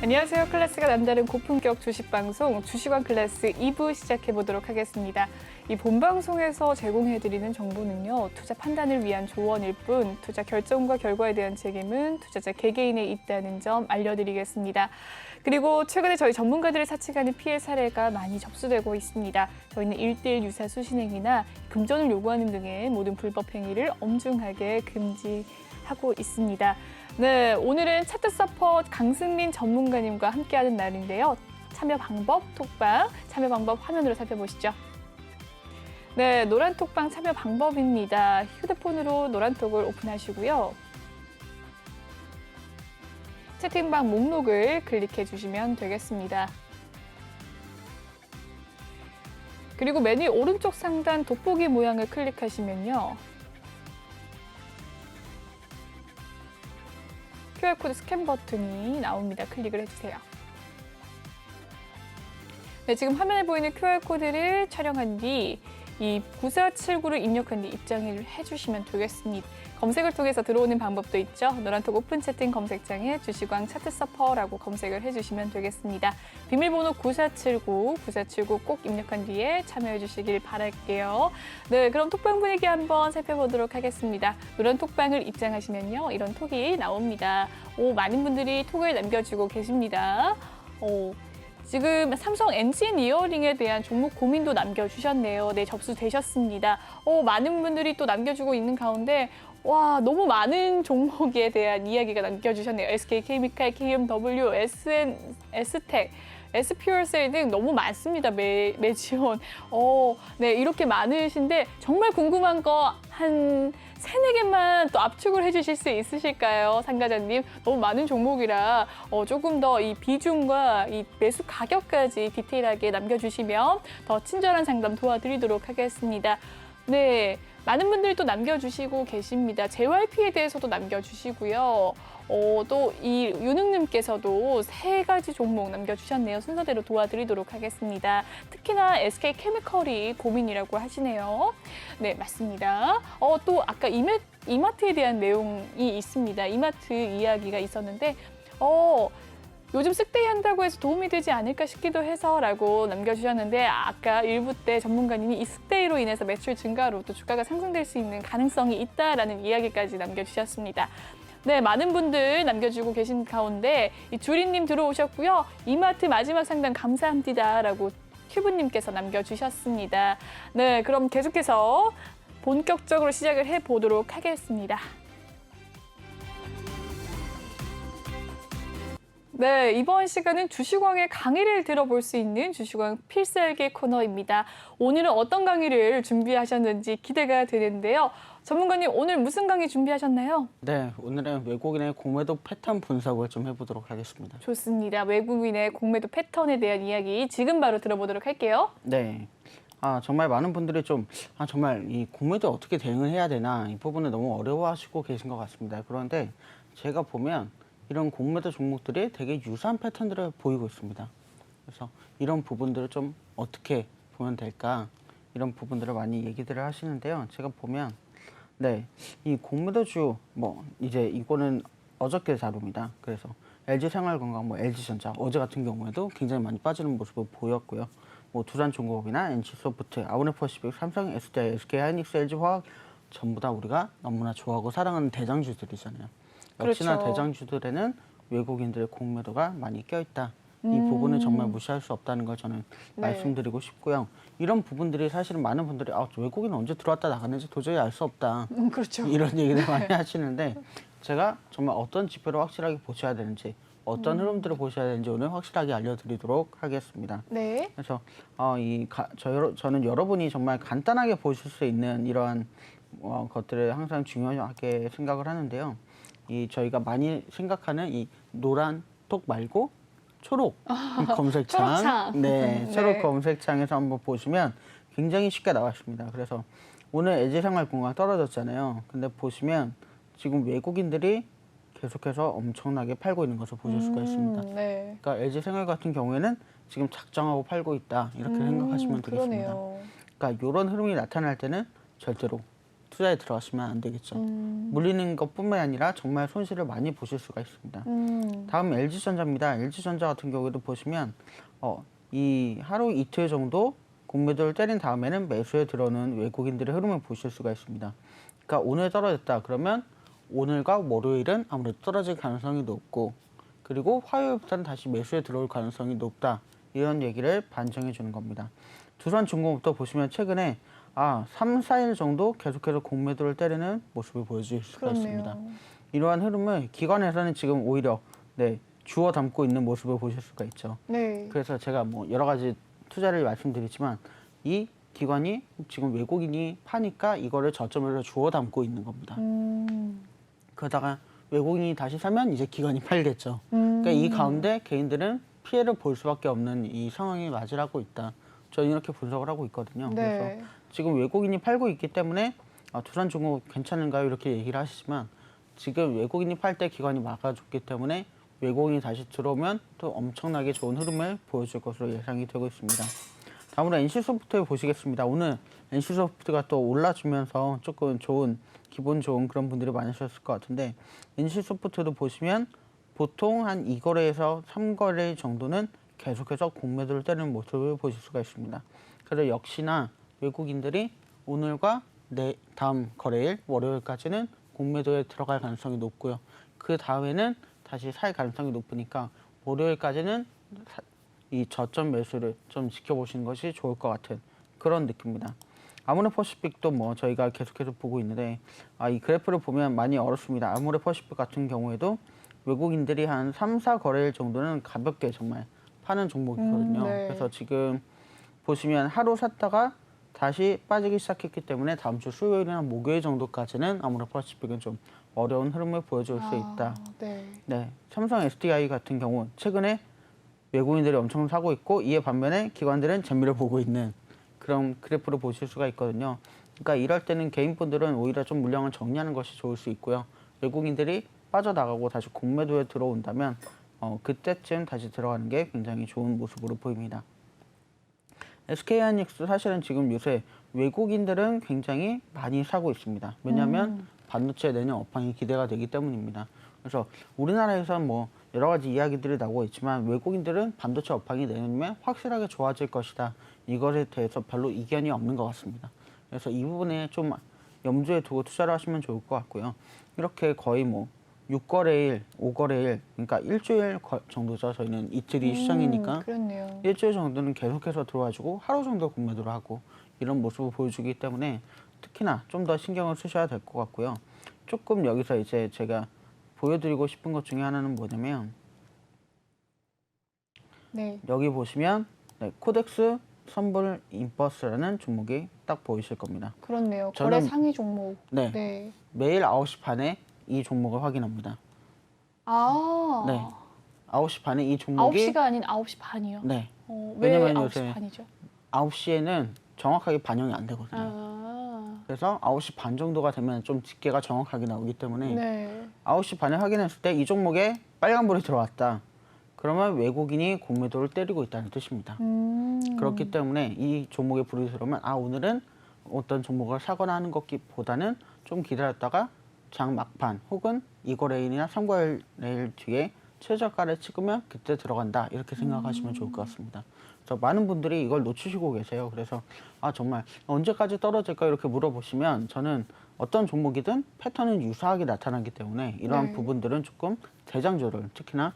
안녕하세요. 클래스가 남다른 고품격 주식방송 주식왕 클래스 2부 시작해보도록 하겠습니다. 이 본방송에서 제공해드리는 정보는요. 투자 판단을 위한 조언일 뿐 투자 결정과 결과에 대한 책임은 투자자 개개인에 있다는 점 알려드리겠습니다. 그리고 최근에 저희 전문가들을 사칭하는 피해 사례가 많이 접수되고 있습니다. 저희는 1:1 유사 수신행위나 금전을 요구하는 등의 모든 불법 행위를 엄중하게 금지하고 있습니다. 네, 오늘은 차트 서퍼 강승민 전문가님과 함께하는 날인데요. 참여 방법, 톡방, 참여 방법 화면으로 살펴보시죠. 네, 노란톡방 참여 방법입니다. 휴대폰으로 노란톡을 오픈하시고요. 채팅방 목록을 클릭해 주시면 되겠습니다. 그리고 메뉴 오른쪽 상단 돋보기 모양을 클릭하시면요. QR코드 스캔 버튼이 나옵니다. 클릭을 해주세요. 네, 지금 화면에 보이는 QR코드를 촬영한 뒤 이 9479를 입력한 뒤 입장을 해주시면 되겠습니다. 검색을 통해서 들어오는 방법도 있죠. 노란톡 오픈 채팅 검색창에 주식왕 차트 서퍼라고 검색을 해주시면 되겠습니다. 비밀번호 9479 꼭 입력한 뒤에 참여해 주시길 바랄게요. 네, 그럼 톡방 분위기 한번 살펴보도록 하겠습니다. 노란톡방을 입장하시면요. 이런 톡이 나옵니다. 많은 분들이 톡을 남겨주고 계십니다. 지금 삼성 엔지니어링에 대한 종목 고민도 남겨주셨네요. 네, 접수되셨습니다. 많은 분들이 또 남겨주고 있는 가운데 와, 너무 많은 종목에 대한 이야기가 남겨주셨네요. SK케미칼, KMW, STEC, SPUR셀 등 너무 많습니다. 매지원. 네, 이렇게 많으신데 정말 궁금한 거 한 3-4개만 또 압축을 해주실 수 있으실까요? 상가자님, 너무 많은 종목이라 조금 더 이 비중과 이 매수 가격까지 디테일하게 남겨주시면 더 친절한 상담 도와드리도록 하겠습니다. 네, 많은 분들이 또 남겨주시고 계십니다. JYP에 대해서도 남겨주시고요. 또 이 유능님께서도 3가지 종목 남겨주셨네요. 순서대로 도와드리도록 하겠습니다. 특히나 SK케미컬이 고민이라고 하시네요. 네, 맞습니다. 또 아까 이마트에 대한 내용이 있습니다. 이마트 이야기가 있었는데 요즘 쓱데이 한다고 해서 도움이 되지 않을까 싶기도 해서라고 남겨주셨는데 아까 일부 때 전문가님이 이 쓱데이로 인해서 매출 증가로 또 주가가 상승될 수 있는 가능성이 있다라는 이야기까지 남겨주셨습니다. 네, 많은 분들 남겨주고 계신 가운데 이 주리님 들어오셨고요. 이마트 마지막 상담 감사합니다라고 큐브님께서 남겨주셨습니다. 네, 그럼 계속해서 본격적으로 시작을 해보도록 하겠습니다. 네, 이번 시간은 주식왕의 강의를 들어볼 수 있는 주식왕 필살기 코너입니다. 오늘은 어떤 강의를 준비하셨는지 기대가 되는데요. 전문가님, 오늘 무슨 강의 준비하셨나요? 네, 오늘은 외국인의 공매도 패턴 분석을 좀 해보도록 하겠습니다. 좋습니다. 외국인의 공매도 패턴에 대한 이야기 지금 바로 들어보도록 할게요. 네. 정말 많은 분들이 정말 이 공매도 어떻게 대응을 해야 되나 이 부분을 너무 어려워하시고 계신 것 같습니다. 그런데 제가 보면 이런 공매도 종목들이 되게 유사한 패턴들을 보이고 있습니다. 그래서 이런 부분들을 좀 어떻게 보면 될까 이런 부분들을 많이 얘기들을 하시는데요. 제가 보면 네, 이 공매도주 이제 이거는 어저께 자료입니다. 그래서 LG생활건강, LG전자 어제 같은 경우에도 굉장히 많이 빠지는 모습을 보였고요. 두산중공업이나 NC소프트, 아우네퍼시픽, 삼성, SDI, SK하이닉스, LG화학 전부 다 우리가 너무나 좋아하고 사랑하는 대장주들이잖아요. 역시나 그렇죠. 대장주들에는 외국인들의 공매도가 많이 껴있다. 이 부분은 정말 무시할 수 없다는 걸 저는 말씀드리고 싶고요. 이런 부분들이 사실은 많은 분들이 외국인 언제 들어왔다 나가는지 도저히 알 수 없다. 그렇죠. 이런 얘기를 많이 하시는데 제가 정말 어떤 지표를 확실하게 보셔야 되는지 어떤 흐름들을 보셔야 되는지 오늘 확실하게 알려드리도록 하겠습니다. 네. 그래서 저는 여러분이 정말 간단하게 보실 수 있는 이러한 것들을 항상 중요하게 생각을 하는데요. 저희가 많이 생각하는 이 노란 톡 말고 초록 검색창, 초록창. 네, 초록 네. 검색창에서 한번 보시면 굉장히 쉽게 나왔습니다. 그래서 오늘 LG생활건강 떨어졌잖아요. 근데 보시면 지금 외국인들이 계속해서 엄청나게 팔고 있는 것을 보실 수가 있습니다. 네. 그러니까 LG생활 같은 경우에는 지금 작정하고 팔고 있다 이렇게 생각하시면 되겠습니다. 그러네요. 그러니까 이런 흐름이 나타날 때는 절대로 투자에 들어가시면 안 되겠죠. 물리는 것뿐만 아니라 정말 손실을 많이 보실 수가 있습니다. 다음 LG전자입니다. LG전자 같은 경우에도 보시면 이 하루 이틀 정도 공매도를 때린 다음에는 매수에 들어오는 외국인들의 흐름을 보실 수가 있습니다. 그러니까 오늘 떨어졌다 그러면 오늘과 월요일은 아무래도 떨어질 가능성이 높고 그리고 화요일부터는 다시 매수에 들어올 가능성이 높다. 이런 얘기를 반증해 주는 겁니다. 두산중공업도 보시면 최근에 3, 4일 정도 계속해서 공매도를 때리는 모습을 보여줄 수가 있습니다. 이러한 흐름을 기관에서는 지금 오히려 주워 담고 있는 모습을 보실 수가 있죠. 네. 그래서 제가 뭐 여러 가지 투자를 말씀드리지만 이 기관이 지금 외국인이 파니까 이거를 저점으로 주워 담고 있는 겁니다. 그러다가 외국인이 다시 사면 이제 기관이 팔겠죠. 그러니까 이 가운데 개인들은 피해를 볼 수밖에 없는 이 상황이 맞이하고 있다. 저는 이렇게 분석을 하고 있거든요. 네. 그래서 지금 외국인이 팔고 있기 때문에 두산중공업 괜찮은가요? 이렇게 얘기를 하시지만 지금 외국인이 팔 때 기관이 막아줬기 때문에 외국인이 다시 들어오면 또 엄청나게 좋은 흐름을 보여줄 것으로 예상이 되고 있습니다. 다음으로 NC소프트 보시겠습니다. 오늘 NC소프트가 또 올라주면서 조금 기분 좋은 그런 분들이 많으셨을 것 같은데 NC소프트도 보시면 보통 한 2거래에서 3거래 정도는 계속해서 공매도를 때리는 모습을 보실 수가 있습니다. 그래서 역시나 외국인들이 오늘과 다음 거래일 월요일까지는 공매도에 들어갈 가능성이 높고요. 그 다음에는 다시 살 가능성이 높으니까 월요일까지는 이 저점 매수를 좀 지켜보시는 것이 좋을 것 같은 그런 느낌입니다. 아모레퍼시픽도 뭐 저희가 계속해서 보고 있는데 이 그래프를 보면 많이 어렵습니다. 아모레퍼시픽 같은 경우에도 외국인들이 한 3, 4거래일 정도는 가볍게 정말 파는 종목이거든요. 네. 그래서 지금 보시면 하루 샀다가 다시 빠지기 시작했기 때문에 다음 주 수요일이나 목요일 정도까지는 아모레퍼시픽은 좀 어려운 흐름을 보여줄 수 있다. 네, 삼성 SDI 같은 경우 최근에 외국인들이 엄청 사고 있고 이에 반면에 기관들은 재미를 보고 있는 그런 그래프를 보실 수가 있거든요. 그러니까 이럴 때는 개인분들은 오히려 좀 물량을 정리하는 것이 좋을 수 있고요. 외국인들이 빠져나가고 다시 공매도에 들어온다면 그때쯤 다시 들어가는 게 굉장히 좋은 모습으로 보입니다. SK하이닉스 사실은 지금 요새 외국인들은 굉장히 많이 사고 있습니다. 왜냐하면 반도체 내년 업황이 기대가 되기 때문입니다. 그래서 우리나라에서는 뭐 여러 가지 이야기들이 나오고 있지만 외국인들은 반도체 업황이 내년이면 확실하게 좋아질 것이다. 이것에 대해서 별로 이견이 없는 것 같습니다. 그래서 이 부분에 좀 염두에 두고 투자를 하시면 좋을 것 같고요. 이렇게 거의 뭐 6거래일, 5거래일, 그러니까 일주일 정도죠. 저희는 이틀이 시장이니까 그렇네요. 일주일 정도는 계속해서 들어와주고 하루 정도 공매도를 하고 이런 모습을 보여주기 때문에 특히나 좀 더 신경을 쓰셔야 될 것 같고요. 조금 여기서 이제 제가 보여드리고 싶은 것 중에 하나는 뭐냐면 여기 보시면 코덱스 선불 인버스라는 종목이 딱 보이실 겁니다. 그렇네요. 거래 상위 종목. 네. 매일 9시 반에 이 종목을 확인합니다. 네. 9시 반에 이 종목이 9시가 아닌 9시 반이요? 네. 왜 왜냐면 9시 요새 반이죠? 9시에는 정확하게 반영이 안 되거든요. 그래서 9시 반 정도가 되면 좀 집계가 정확하게 나오기 때문에 9시 반에 확인했을 때 이 종목에 빨간불이 들어왔다. 그러면 외국인이 공매도를 때리고 있다는 뜻입니다. 그렇기 때문에 이 종목에 불이 들어오면 오늘은 어떤 종목을 사거나 하는 것보다는 좀 기다렸다가 장 막판 혹은 2거래일이나 3거래일 뒤에 최저가를 찍으면 그때 들어간다. 이렇게 생각하시면 좋을 것 같습니다. 그래서 많은 분들이 이걸 놓치시고 계세요. 그래서 정말 언제까지 떨어질까 이렇게 물어보시면 저는 어떤 종목이든 패턴은 유사하게 나타나기 때문에 이러한 부분들은 조금 대장주를 특히나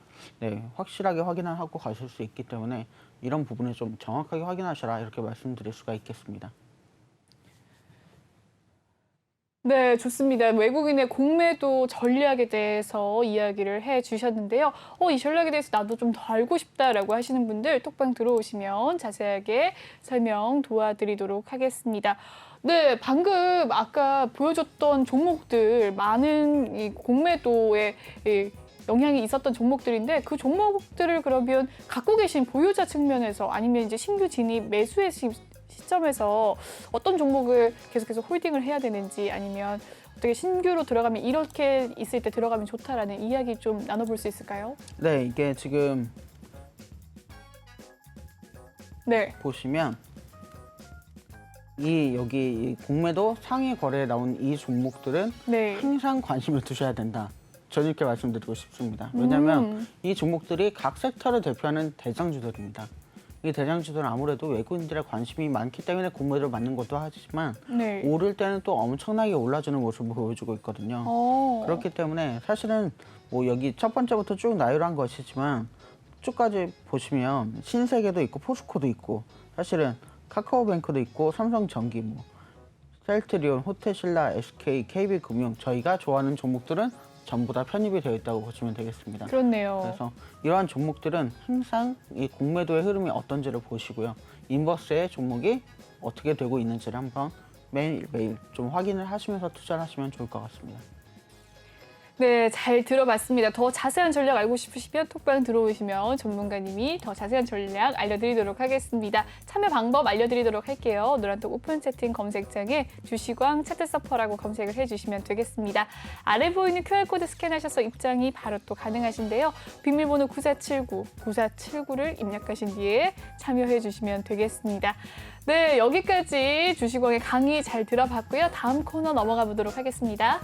확실하게 확인하고 가실 수 있기 때문에 이런 부분을 좀 정확하게 확인하셔라 이렇게 말씀드릴 수가 있겠습니다. 네, 좋습니다. 외국인의 공매도 전략에 대해서 이야기를 해주셨는데요. 이 전략에 대해서 나도 좀 더 알고 싶다라고 하시는 분들 톡방 들어오시면 자세하게 설명 도와드리도록 하겠습니다. 네, 방금 아까 보여줬던 종목들 많은 이 공매도에 영향이 있었던 종목들인데 그 종목들을 그러면 갖고 계신 보유자 측면에서 아니면 이제 신규 진입 매수의 시점에서 어떤 종목을 계속해서 홀딩을 해야 되는지 아니면 어떻게 신규로 들어가면 이렇게 있을 때 들어가면 좋다라는 이야기 좀 나눠볼 수 있을까요? 네, 이게 지금 보시면 여기 이 공매도 상위 거래에 나온 이 종목들은 네. 항상 관심을 두셔야 된다. 저는 이렇게 말씀드리고 싶습니다. 왜냐하면 이 종목들이 각 섹터를 대표하는 대장주들입니다. 이 대장주들은 아무래도 외국인들의 관심이 많기 때문에 공매도를 맞는 것도 하지만 네. 오를 때는 또 엄청나게 올라주는 모습을 보여주고 있거든요. 그렇기 때문에 사실은 뭐 여기 첫 번째부터 쭉 나열한 것이지만 쭉까지 보시면 신세계도 있고 포스코도 있고 사실은 카카오뱅크도 있고 삼성전기, 뭐 셀트리온, 호텔신라, SK, KB금융 저희가 좋아하는 종목들은 전부 다 편입이 되어 있다고 보시면 되겠습니다. 그렇네요. 그래서 이러한 종목들은 항상 이 공매도의 흐름이 어떤지를 보시고요. 인버스의 종목이 어떻게 되고 있는지를 한번 매일매일 좀 확인을 하시면서 투자를 하시면 좋을 것 같습니다. 네, 잘 들어봤습니다. 더 자세한 전략 알고 싶으시면 톡방 들어오시면 전문가님이 더 자세한 전략 알려드리도록 하겠습니다. 참여 방법 알려드리도록 할게요. 노란톡 오픈 채팅 검색창에 주시광 차트 서퍼라고 검색을 해주시면 되겠습니다. 아래 보이는 QR코드 스캔하셔서 입장이 바로 또 가능하신데요. 비밀번호 9479를 입력하신 뒤에 참여해 주시면 되겠습니다. 네, 여기까지 주시광의 강의 잘 들어봤고요. 다음 코너 넘어가 보도록 하겠습니다.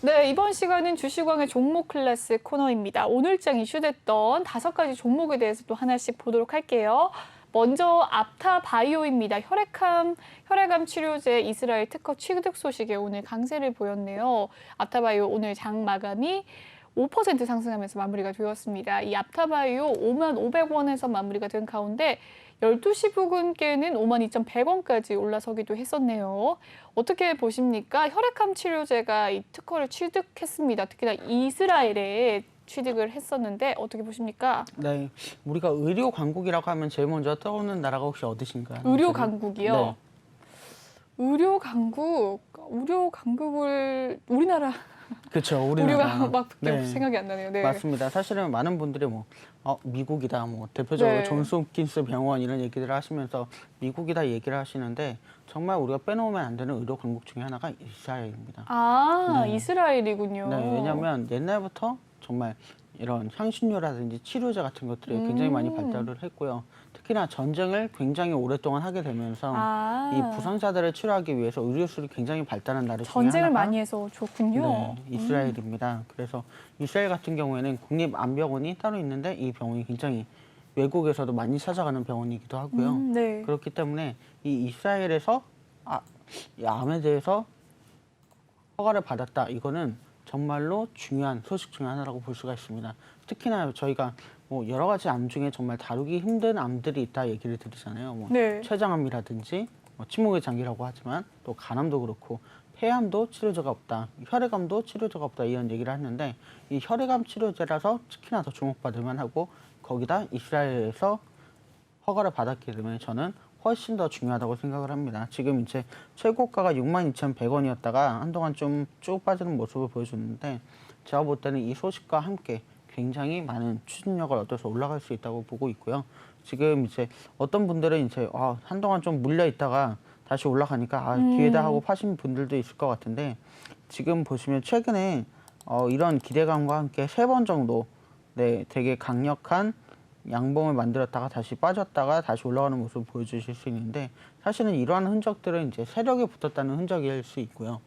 네, 이번 시간은 주시광의 종목 클래스 코너입니다. 오늘장 이슈됐던 5가지 종목에 대해서 또 하나씩 보도록 할게요. 먼저 앞타바이오입니다. 혈액암 치료제 이스라엘 특허 취득 소식에 오늘 강세를 보였네요. 앞타바이오 오늘 장 마감이 5% 상승하면서 마무리가 되었습니다. 이 앞타바이오 55,500원에서 마무리가 된 가운데 12시 부근께는 52,100원까지 올라서기도 했었네요. 어떻게 보십니까? 혈액암 치료제가 이 특허를 취득했습니다. 특히나 이스라엘에 취득을 했었는데 어떻게 보십니까? 네, 우리가 의료 강국이라고 하면 제일 먼저 떠오르는 나라가 혹시 어디신가요? 의료 강국이요? 네. 의료 강국을 우리나라 그렇죠. 우리가 막 네. 생각이 안 나네요. 네. 맞습니다. 사실은 많은 분들이 미국이다, 대표적으로 네. 존스 홉킨스 병원 이런 얘기들을 하시면서 미국이다 얘기를 하시는데 정말 우리가 빼놓으면 안 되는 의료 강국 중에 하나가 이스라엘입니다. 네. 이스라엘이군요. 네, 왜냐하면 옛날부터 정말 이런 향신료라든지 치료제 같은 것들이 굉장히 많이 발달을 했고요. 특히나 전쟁을 굉장히 오랫동안 하게 되면서 이 부상자들을 치료하기 위해서 의료술이 굉장히 발달한 나라 중에 전쟁을 하나가 많이 해서 좋군요. 네, 이스라엘입니다. 그래서 이스라엘 같은 경우에는 국립암병원이 따로 있는데 이 병원이 굉장히 외국에서도 많이 찾아가는 병원이기도 하고요. 네. 그렇기 때문에 이 이스라엘에서 이 암에 대해서 허가를 받았다. 이거는 정말로 중요한 소식 중에 하나라고 볼 수가 있습니다. 특히나 저희가 여러 가지 암 중에 정말 다루기 힘든 암들이 있다 얘기를 드리잖아요. 네. 췌장암이라든지 침묵의 장기라고 하지만 또 간암도 그렇고 폐암도 치료제가 없다, 혈액암도 치료제가 없다 이런 얘기를 하는데 이 혈액암 치료제라서 특히나 더 주목받을 만하고 거기다 이스라엘에서 허가를 받았기 때문에 저는 훨씬 더 중요하다고 생각을 합니다. 지금 이제 최고가가 62,100원이었다가 한동안 좀 쭉 빠지는 모습을 보여줬는데 제가 볼 때는 이 소식과 함께 굉장히 많은 추진력을 얻어서 올라갈 수 있다고 보고 있고요. 지금 이제 어떤 분들은 이제 한동안 좀 물려 있다가 다시 올라가니까 기회다 하고 파신 분들도 있을 것 같은데 지금 보시면 최근에 이런 기대감과 함께 3번 정도 되게 강력한 양봉을 만들었다가 다시 빠졌다가 다시 올라가는 모습을 보여주실 수 있는데 사실은 이러한 흔적들은 이제 세력이 붙었다는 흔적일 수 있고요.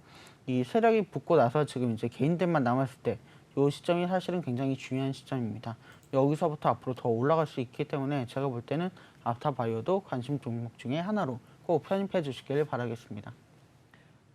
이 세력이 붙고 나서 지금 이제 개인들만 남았을 때 이 시점이 사실은 굉장히 중요한 시점입니다. 여기서부터 앞으로 더 올라갈 수 있기 때문에 제가 볼 때는 앞타바이오도 관심 종목 중에 하나로 꼭 편입해 주시길 바라겠습니다.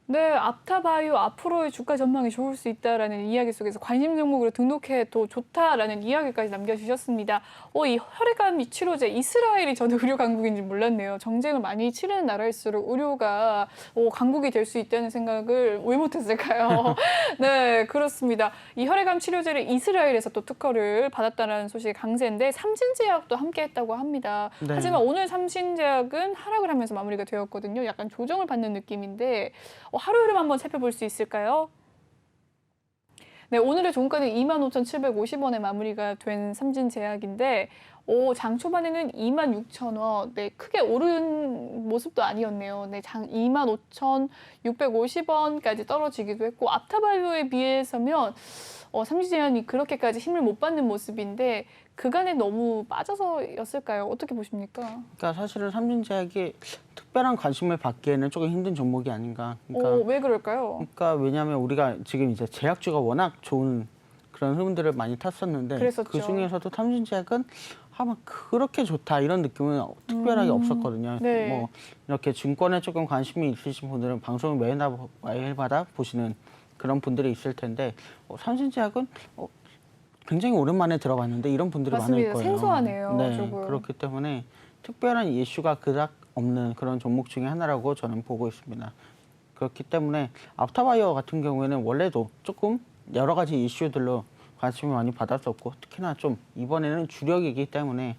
네, 앞타바이오 앞으로의 주가 전망이 좋을 수 있다라는 이야기 속에서 관심 종목으로 등록해도 좋다라는 이야기까지 남겨주셨습니다. 이 혈액암 치료제 이스라엘이 저는 의료 강국인지 몰랐네요. 정쟁을 많이 치르는 나라일수록 의료가 강국이 될 수 있다는 생각을 왜 못했을까요? 네, 그렇습니다. 이 혈액암 치료제를 이스라엘에서 또 특허를 받았다는 소식이 강세인데 삼신제약도 함께했다고 합니다. 네. 하지만 오늘 삼신제약은 하락을 하면서 마무리가 되었거든요. 약간 조정을 받는 느낌인데 하루 흐름 한번 살펴볼 수 있을까요? 네, 오늘의 종가는 25,750원에 마무리가 된 삼진제약인데 장 초반에는 26,000원, 네, 크게 오른 모습도 아니었네요. 네, 장 25,650원까지 떨어지기도 했고 앞타바이오에 비해서면 삼진제약이 그렇게까지 힘을 못 받는 모습인데 그간에 너무 빠져서였을까요? 어떻게 보십니까? 그러니까 사실은 삼진제약이 특별한 관심을 받기에는 조금 힘든 종목이 아닌가. 그러니까, 왜 그럴까요? 왜냐하면 우리가 지금 이제 제약주가 워낙 좋은 그런 흐름들을 많이 탔었는데 그랬었죠. 그 중에서도 삼진제약은 아마 그렇게 좋다 이런 느낌은 특별하게 없었거든요. 네. 뭐 이렇게 증권에 조금 관심이 있으신 분들은 방송을 매일마다 보시는 그런 분들이 있을 텐데 삼진제약은 굉장히 오랜만에 들어봤는데 이런 분들이 맞습니다. 많을 거예요. 생소하네요, 네, 조금. 그렇기 때문에 특별한 이슈가 그닥 없는 그런 종목 중에 하나라고 저는 보고 있습니다. 그렇기 때문에 앞타바이오 같은 경우에는 원래도 조금 여러 가지 이슈들로 관심을 많이 받았었고 특히나 좀 이번에는 주력이기 때문에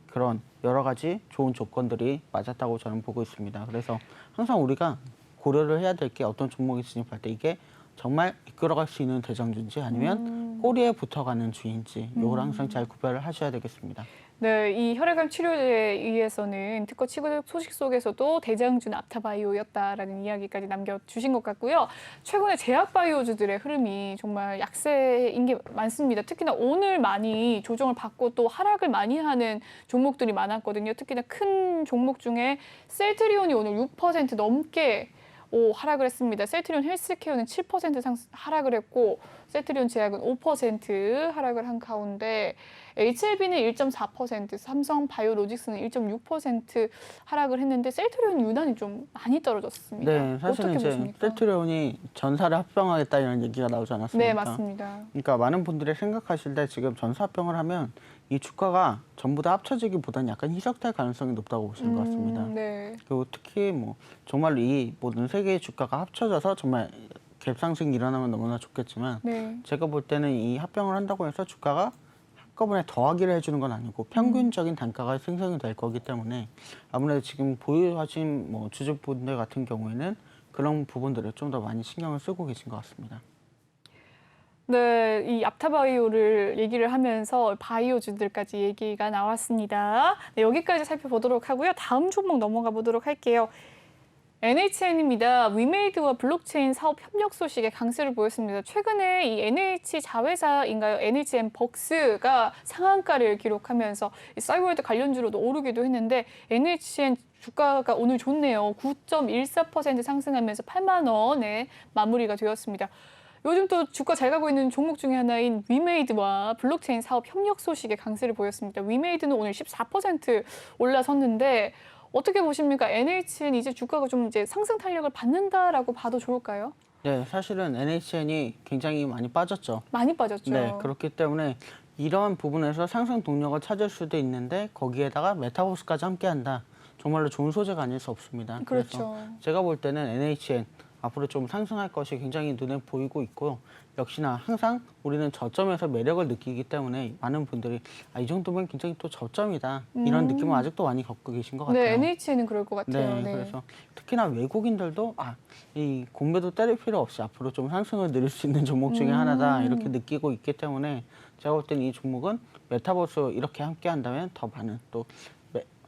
그런 여러 가지 좋은 조건들이 맞았다고 저는 보고 있습니다. 그래서 항상 우리가 고려를 해야 될 게 어떤 종목에 진입할 때 이게 정말 이끌어갈 수 있는 대장주인지 아니면 꼬리에 붙어가는 주인지 이걸 항상 잘 구별을 하셔야 되겠습니다. 네, 이 혈액암 치료제에 의해서는 특허 취급 소식 속에서도 대장주는 앞타바이오였다라는 이야기까지 남겨주신 것 같고요. 최근에 제약바이오주들의 흐름이 정말 약세인 게 많습니다. 특히나 오늘 많이 조정을 받고 또 하락을 많이 하는 종목들이 많았거든요. 특히나 큰 종목 중에 셀트리온이 오늘 6% 넘게 하락을 했습니다. 셀트리온 헬스케어는 7% 하락을 했고 셀트리온 제약은 5% 하락을 한 가운데 HLB는 1.4%, 삼성 바이오로직스는 1.6% 하락을 했는데 셀트리온 유난히 좀 많이 떨어졌습니다. 네, 사실은 어떻게 이제 보십니까? 셀트리온이 전사를 합병하겠다 이런 얘기가 나오지 않았습니까? 네, 맞습니다. 그러니까 많은 분들이 생각하실 때 지금 전사 합병을 하면 이 주가가 전부 다 합쳐지기보다는 약간 희석될 가능성이 높다고 보시는 것 같습니다. 네. 그리고 특히 뭐 정말 이 모든 세 개의 주가가 합쳐져서 정말 갭상승이 일어나면 너무나 좋겠지만 네. 제가 볼 때는 이 합병을 한다고 해서 주가가 한꺼번에 더하기를 해주는 건 아니고 평균적인 단가가 생성이 될 거기 때문에 아무래도 지금 보유하신 뭐 주주분들 같은 경우에는 그런 부분들을 좀 더 많이 신경을 쓰고 계신 것 같습니다. 네, 이 앞타바이오를 얘기를 하면서 바이오주들까지 얘기가 나왔습니다. 네, 여기까지 살펴보도록 하고요. 다음 종목 넘어가 보도록 할게요. NHN입니다. 위메이드와 블록체인 사업 협력 소식에 강세를 보였습니다. 최근에 이 NH 자회사인가요? NHN 벅스가 상한가를 기록하면서 이 싸이월드 관련주로도 오르기도 했는데 NHN 주가가 오늘 좋네요. 9.14% 상승하면서 8만 원에 마무리가 되었습니다. 요즘 또 주가 잘 가고 있는 종목 중에 하나인 위메이드와 블록체인 사업 협력 소식에 강세를 보였습니다. 위메이드는 오늘 14% 올라섰는데 어떻게 보십니까? NHN 이제 주가가 좀 이제 상승 탄력을 받는다라고 봐도 좋을까요? 네, 사실은 NHN이 굉장히 많이 빠졌죠. 많이 빠졌죠. 네, 그렇기 때문에 이러한 부분에서 상승 동력을 찾을 수도 있는데 거기에다가 메타버스까지 함께한다. 정말로 좋은 소재가 아닐 수 없습니다. 그렇죠. 그래서 제가 볼 때는 NHN 앞으로 좀 상승할 것이 굉장히 눈에 보이고 있고요. 역시나 항상 우리는 저점에서 매력을 느끼기 때문에 많은 분들이 이 정도면 굉장히 또 저점이다. 이런 느낌을 아직도 많이 갖고 계신 것 같아요. 네, NHN은 그럴 것 같아요. 네, 네. 그래서 특히나 외국인들도 이 공매도 때릴 필요 없이 앞으로 좀 상승을 누릴 수 있는 종목 중에 하나다 이렇게 느끼고 있기 때문에 제가 볼 때는 이 종목은 메타버스 이렇게 함께 한다면 더 많은 또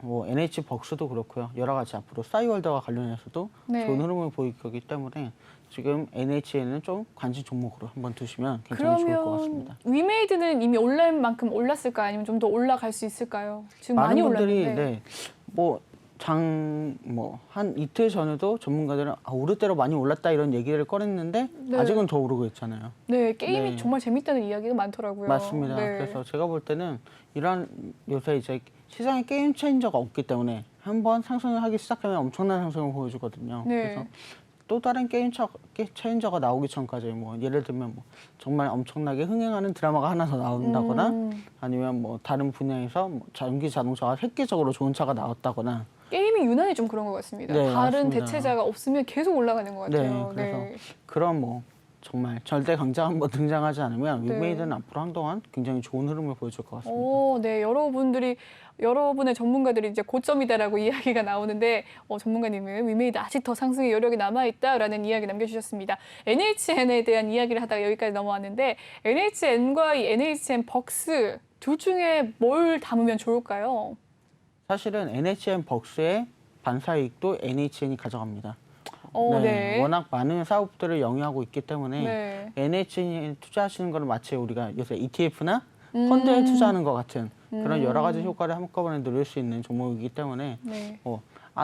뭐 NH 벅스도 그렇고요. 여러 가지 앞으로 싸이월드와 관련해서도 네. 좋은 흐름을 보일 거기 때문에 지금 NH에는 좀 관심 종목으로 한번 두시면 굉장히 좋을 것 그러면 같습니다. 위메이드는 이미 올라올 만큼 올랐을까요? 아니면 좀 더 올라갈 수 있을까요? 지금 많이 많은 분들이 올랐는데. 한 이틀 전에도 전문가들은 오를 대로 많이 올랐다 이런 얘기를 꺼냈는데 네. 아직은 더 오르고 있잖아요. 네, 게임이 네. 정말 재밌다는 이야기가 많더라고요. 맞습니다. 네. 그래서 제가 볼 때는 이런 요새 이제 시장에 게임 체인저가 없기 때문에 한번 상승을 하기 시작하면 엄청난 상승을 보여주거든요. 네. 그래서 또 다른 게임 체인저가 나오기 전까지 뭐 예를 들면 뭐 정말 엄청나게 흥행하는 드라마가 하나 더 나온다거나 아니면 뭐 다른 분야에서 뭐 전기 자동차가 획기적으로 좋은 차가 나왔다거나 게임이 유난히 좀 그런 것 같습니다. 네, 다른 맞습니다. 대체자가 없으면 계속 올라가는 것 같아요. 네, 그래서 그런 뭐 정말 절대 강자가 한번 등장하지 않으면 네. 위메이드는 앞으로 한동안 굉장히 좋은 흐름을 보여줄 것 같습니다. 네, 여러분의 전문가들이 이제 고점이다라고 이야기가 나오는데 전문가님은 위메이드 아직 더 상승의 여력이 남아있다라는 이야기 남겨주셨습니다. NHN에 대한 이야기를 하다가 여기까지 넘어왔는데 NHN과 이 NHN 벅스 둘 중에 뭘 담으면 좋을까요? 사실은 NHN 벅스의 반사이익도 NHN이 가져갑니다. 네. 워낙 많은 사업들을 영위하고 있기 때문에 네. NHN에 투자하시는 거는 마치 우리가 요새 ETF나 펀드에 투자하는 것 같은 그런 여러 가지 효과를 한꺼번에 누릴 수 있는 종목이기 때문에 네.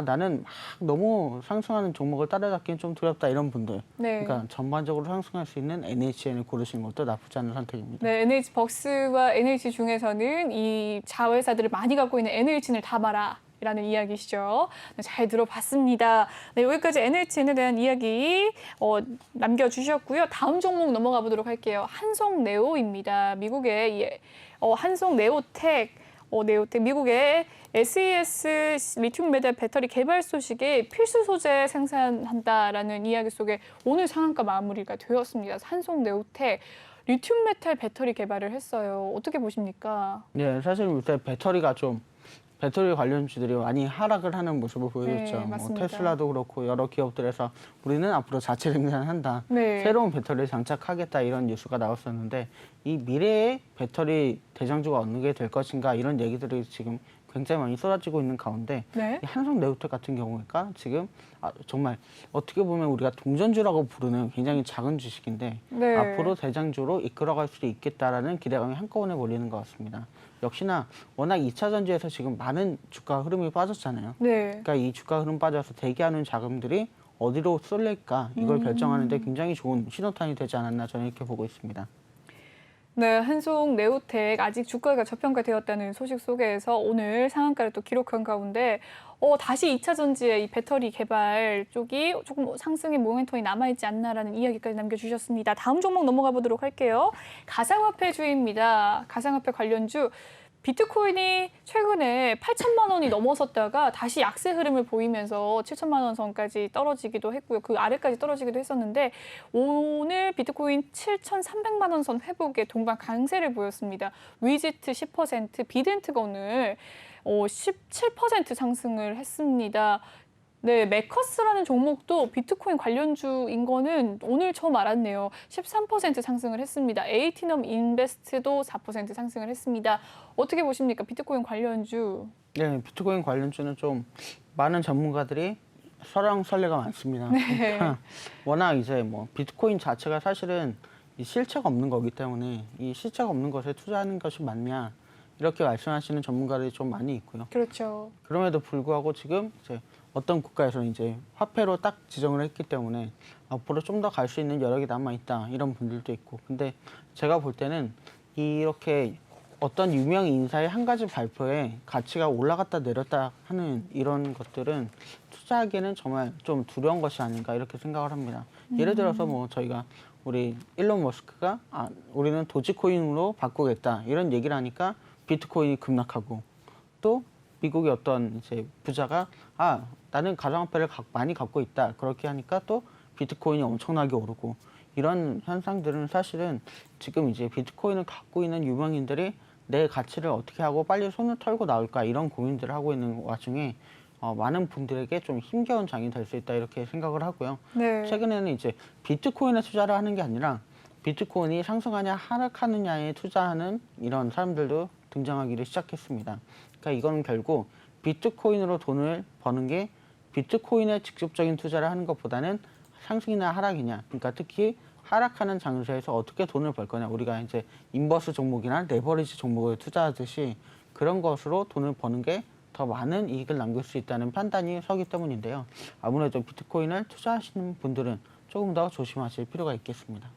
나는 막 너무 상승하는 종목을 따라잡기는 좀 두렵다 이런 분들 네. 그러니까 전반적으로 상승할 수 있는 NHN을 고르시는 것도 나쁘지 않은 선택입니다. 네, NH 벅스와 NH 중에서는 이 자회사들을 많이 갖고 있는 NHN을 담아라. 라는 이야기시죠. 네, 잘 들어봤습니다. 네, 여기까지 NHN에 대한 이야기 남겨주셨고요. 다음 종목 넘어가 보도록 할게요. 한송네오입니다. 미국의 한송네오텍, 미국의 SES 리튬 메달 배터리 개발 소식에 필수 소재 생산한다라는 이야기 속에 오늘 상한가 마무리가 되었습니다. 한송네오텍. 리튬 메탈 배터리 개발을 했어요. 어떻게 보십니까? 네, 사실 요새 배터리 관련주들이 많이 하락을 하는 모습을 보여줬죠. 네, 맞습니다. 테슬라도 그렇고 여러 기업들에서 우리는 앞으로 자체 생산한다. 네. 새로운 배터리를 장착하겠다 이런 뉴스가 나왔었는데 이 미래의 배터리 대장주가 어느 게 될 것인가 이런 얘기들이 지금 굉장히 많이 쏟아지고 있는 가운데 네. 이 한성네오텍 같은 경우가 지금 정말 어떻게 보면 우리가 동전주라고 부르는 굉장히 작은 주식인데 네. 앞으로 대장주로 이끌어갈 수도 있겠다라는 기대감이 한꺼번에 몰리는 것 같습니다. 역시나 워낙 2차 전지에서 지금 많은 주가 흐름이 빠졌잖아요. 네. 그러니까 이 주가 흐름 빠져서 대기하는 자금들이 어디로 쏠릴까 이걸 결정하는데 굉장히 좋은 신호탄이 되지 않았나 저는 이렇게 보고 있습니다. 네, 한송네오텍 아직 주가가 저평가되었다는 소식 속에서 오늘 상한가를 또 기록한 가운데 다시 2차 전지의 이 배터리 개발 쪽이 조금 상승의 모멘텀이 남아있지 않나라는 이야기까지 남겨주셨습니다. 다음 종목 넘어가 보도록 할게요. 가상화폐주입니다. 가상화폐 관련주. 비트코인이 최근에 8천만 원이 넘어섰다가 다시 약세 흐름을 보이면서 7천만 원 선까지 떨어지기도 했고요. 그 아래까지 떨어지기도 했었는데 오늘 비트코인 7,300만 원 선 회복에 동반 강세를 보였습니다. 위지트 10%, 비덴트가 오늘 17% 상승을 했습니다. 네, 메커스라는 종목도 비트코인 관련주인 거는 오늘 처음 알았네요. 13% 상승을 했습니다. 에이티넘 인베스트도 4% 상승을 했습니다. 어떻게 보십니까? 비트코인 관련주. 네, 비트코인 관련주는 좀 많은 전문가들이 설왕설래가 많습니다. 네. 그러니까 워낙 이제 뭐 비트코인 자체가 사실은 이 실체가 없는 거기 때문에 이 실체가 없는 것에 투자하는 것이 맞냐 이렇게 말씀하시는 전문가들이 좀 많이 있고요. 그렇죠. 그럼에도 불구하고 지금 이제 어떤 국가에서는 이제 화폐로 딱 지정을 했기 때문에 앞으로 좀 더 갈 수 있는 여력이 남아 있다 이런 분들도 있고 근데 제가 볼 때는 이렇게 어떤 유명 인사의 한 가지 발표에 가치가 올라갔다 내렸다 하는 이런 것들은 투자하기에는 정말 좀 두려운 것이 아닌가 이렇게 생각을 합니다. 예를 들어서 뭐 저희가 우리 일론 머스크가 우리는 도지코인으로 바꾸겠다 이런 얘기를 하니까 비트코인이 급락하고 또 미국의 어떤 이제 부자가 나는 가상화폐를 많이 갖고 있다 그렇게 하니까 또 비트코인이 엄청나게 오르고 이런 현상들은 사실은 지금 이제 비트코인을 갖고 있는 유명인들이 내 가치를 어떻게 하고 빨리 손을 털고 나올까 이런 고민들을 하고 있는 와중에 많은 분들에게 좀 힘겨운 장이 될 수 있다 이렇게 생각을 하고요. 네. 최근에는 이제 비트코인에 투자를 하는 게 아니라 비트코인이 상승하냐 하락하느냐에 투자하는 이런 사람들도 등장하기를 시작했습니다. 그러니까 이거는 결국 비트코인으로 돈을 버는 게 비트코인에 직접적인 투자를 하는 것보다는 상승이나 하락이냐. 그러니까 특히 하락하는 장세에서 어떻게 돈을 벌 거냐. 우리가 이제 인버스 종목이나 레버리지 종목을 투자하듯이 그런 것으로 돈을 버는 게 더 많은 이익을 남길 수 있다는 판단이 서기 때문인데요. 아무래도 비트코인을 투자하시는 분들은 조금 더 조심하실 필요가 있겠습니다.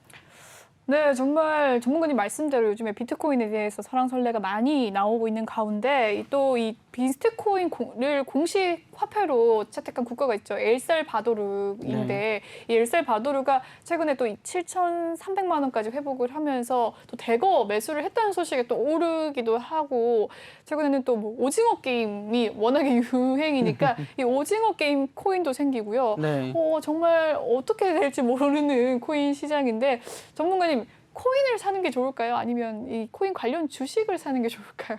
네, 정말 전문가님 말씀대로 요즘에 비트코인에 대해서 설왕설래가 많이 나오고 있는 가운데 또 이 비트코인을 공식 화폐로 채택한 국가가 있죠. 엘살바도르인데 이 엘살바도르가 최근에 또 7,300만 원까지 회복을 하면서 또 대거 매수를 했다는 소식에 또 오르기도 하고 최근에는 또 뭐 오징어 게임이 워낙에 유행이니까 이 오징어 게임 코인도 생기고요. 네. 정말 어떻게 될지 모르는 코인 시장인데 전문가님 코인을 사는 게 좋을까요? 아니면 이 코인 관련 주식을 사는 게 좋을까요?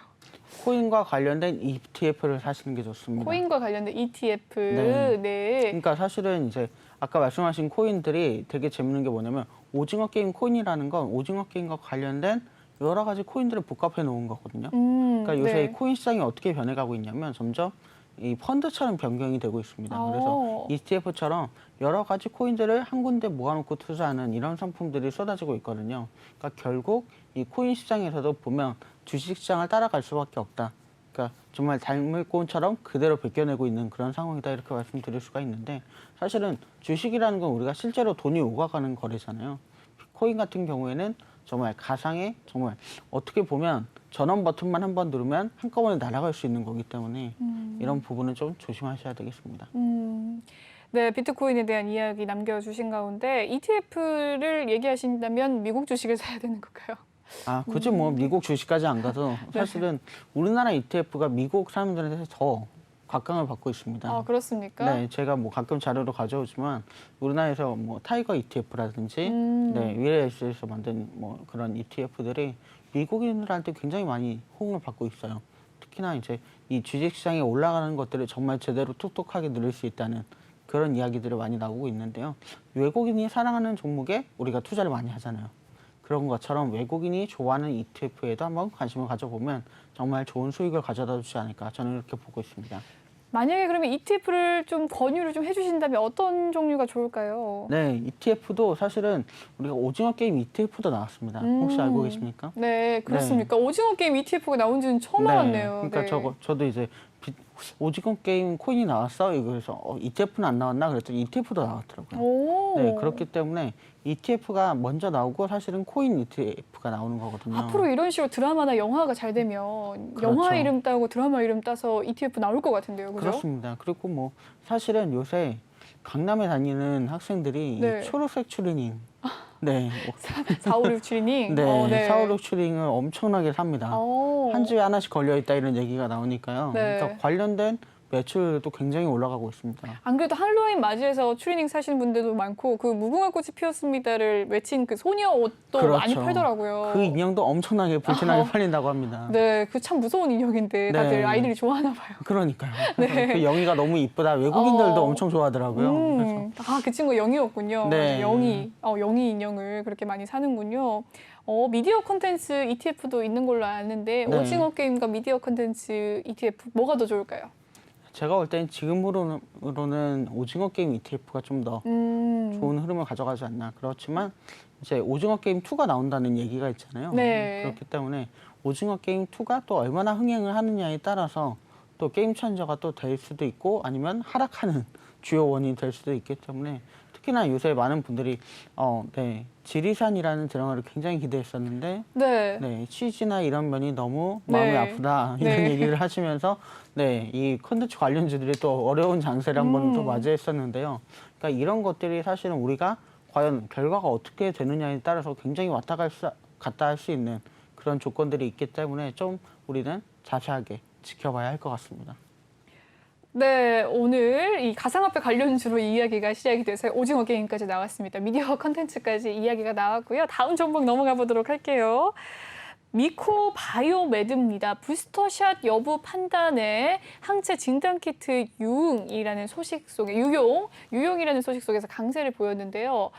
코인과 관련된 ETF를 사시는 게 좋습니다. 코인과 관련된 ETF. 네. 네. 그러니까 사실은 이제 아까 말씀하신 코인들이 되게 재밌는 게 뭐냐면 오징어 게임 코인이라는 건 오징어 게임과 관련된 여러 가지 코인들을 복합해 놓은 거거든요. 그러니까 요새 네. 이 코인 시장이 어떻게 변해가고 있냐면 점점 이 펀드처럼 변경이 되고 있습니다. 그래서 ETF처럼 여러 가지 코인들을 한 군데 모아놓고 투자하는 이런 상품들이 쏟아지고 있거든요. 그러니까 결국 이 코인 시장에서도 보면 주식 시장을 따라갈 수밖에 없다. 그러니까 정말 닮을꽃처럼 그대로 베껴내고 있는 그런 상황이다 이렇게 말씀드릴 수가 있는데 사실은 주식이라는 건 우리가 실제로 돈이 오가가는 거래잖아요. 코인 같은 경우에는 정말 가상의 정말 어떻게 보면 전원 버튼만 한 번 누르면 한꺼번에 날아갈 수 있는 거기 때문에 이런 부분은 좀 조심하셔야 되겠습니다. 네, 비트코인에 대한 이야기 남겨주신 가운데 ETF를 얘기하신다면 미국 주식을 사야 되는 걸까요? 아, 굳이 뭐 미국 주식까지 안 가도 사실은 우리나라 ETF가 미국 사람들한테 더 각광을 받고 있습니다. 아, 그렇습니까? 네, 제가 뭐 가끔 자료로 가져오지만 우리나라에서 뭐 타이거 ETF라든지 네, 위례에서 만든 뭐 그런 ETF들이 미국인들한테 굉장히 많이 호응을 받고 있어요. 특히나 이제 이 주식 시장에 올라가는 것들을 정말 제대로 톡톡하게 누릴 수 있다는 그런 이야기들이 많이 나오고 있는데요. 외국인이 사랑하는 종목에 우리가 투자를 많이 하잖아요. 그런 것처럼 외국인이 좋아하는 ETF에도 한번 관심을 가져보면 정말 좋은 수익을 가져다 주지 않을까 저는 이렇게 보고 있습니다. 만약에 그러면 ETF를 좀 권유를 좀 해주신다면 어떤 종류가 좋을까요? 네, ETF도 사실은 우리가 오징어 게임 ETF도 나왔습니다. 혹시 알고 계십니까? 네, 그렇습니까? 오징어 게임 ETF가 나온지는 처음 알았네요. 그러니까 네. 저도 이제 오징어 게임 코인이 나왔어? 그래서 ETF는 안 나왔나? 그랬더니 ETF도 나왔더라고요. 오. 네, 그렇기 때문에 ETF가 먼저 나오고 사실은 코인 ETF가 나오는 거거든요. 앞으로 이런 식으로 드라마나 영화가 잘 되면 그렇죠. 영화 이름 따고 드라마 이름 따서 ETF 나올 것 같은데요, 그죠? 그렇습니다. 그리고 뭐 사실은 요새 강남에 다니는 학생들이 네. 이 초록색 추리닝, 네, 456 추리닝. 네, 456 추리닝을 엄청나게 삽니다. 한 집에 하나씩 걸려 있다 이런 얘기가 나오니까요. 네. 그러니까 관련된 매출도 굉장히 올라가고 있습니다. 안 그래도 할로윈 맞이해서 추리닝 사시는 분들도 많고 그 무궁화 꽃이 피었습니다를 외친 그 소녀 옷도 그렇죠. 많이 팔더라고요. 그 인형도 엄청나게 불티나게 팔린다고 합니다. 네, 그 참 무서운 인형인데 다들 네. 아이들이 좋아하나 봐요. 그러니까요. 네. 그 영희가 너무 이쁘다. 외국인들도 엄청 좋아하더라고요. 그래서 그 친구 영희였군요. 네. 영희 인형을 그렇게 많이 사는군요. 미디어 콘텐츠 ETF도 있는 걸로 아는데 네. 오징어 게임과 미디어 콘텐츠 ETF 뭐가 더 좋을까요? 제가 볼 땐 지금으로는 오징어 게임 ETF가 좀 더 좋은 흐름을 가져가지 않나. 그렇지만 이제 오징어 게임 2가 나온다는 얘기가 있잖아요. 네. 그렇기 때문에 오징어 게임 2가 또 얼마나 흥행을 하느냐에 따라서 또 게임 천저가 또 될 수도 있고 아니면 하락하는 주요 원인이 될 수도 있기 때문에 특히나 요새 많은 분들이 네, 지리산이라는 드라마를 굉장히 기대했었는데 네. 네, 취지나 이런 면이 너무 마음이 네. 아프다 이런 네. 얘기를 하시면서 네, 이 콘텐츠 관련주들이 또 어려운 장세를 한번 또 맞이했었는데요. 그러니까 이런 것들이 사실은 우리가 과연 결과가 어떻게 되느냐에 따라서 굉장히 왔다 갔다 할 수 있는 그런 조건들이 있기 때문에 좀 우리는 자세하게 지켜봐야 할 것 같습니다. 네, 오늘 이 가상화폐 관련주로 이야기가 시작이 돼서 오징어 게임까지 나왔습니다. 미디어 컨텐츠까지 이야기가 나왔고요. 다음 종목 넘어가 보도록 할게요. 미코 바이오메드입니다. 부스터샷 여부 판단에 항체 진단 키트 유용이라는 소식 속에 유용이라는 소식 속에서 강세를 보였는데요.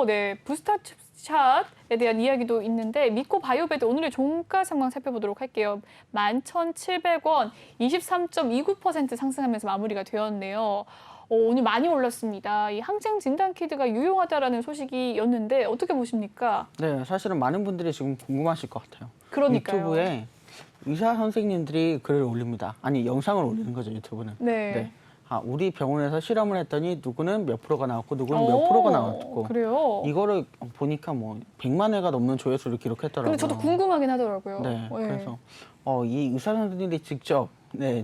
네, 부스터샷에 대한 이야기도 있는데 미코 바이오메드 오늘의 종가 상황 살펴보도록 할게요. 11,700원, 23.29% 상승하면서 마무리가 되었네요. 오늘 많이 올랐습니다. 이 항체 진단 키트가 유용하다라는 소식이었는데 어떻게 보십니까? 네, 사실은 많은 분들이 지금 궁금하실 것 같아요. 그러니까요. 유튜브에 의사 선생님들이 글을 올립니다. 아니, 영상을 올리는 거죠, 유튜브는. 네. 우리 병원에서 실험을 했더니 누구는 몇 프로가 나왔고 누구는 몇 오, 프로가 나왔고 그래요? 이거를 보니까 뭐 100만 회가 넘는 조회수를 기록했더라고요. 근데 저도 궁금하긴 하더라고요. 네, 예. 그래서 이 의사 선생님들이 직접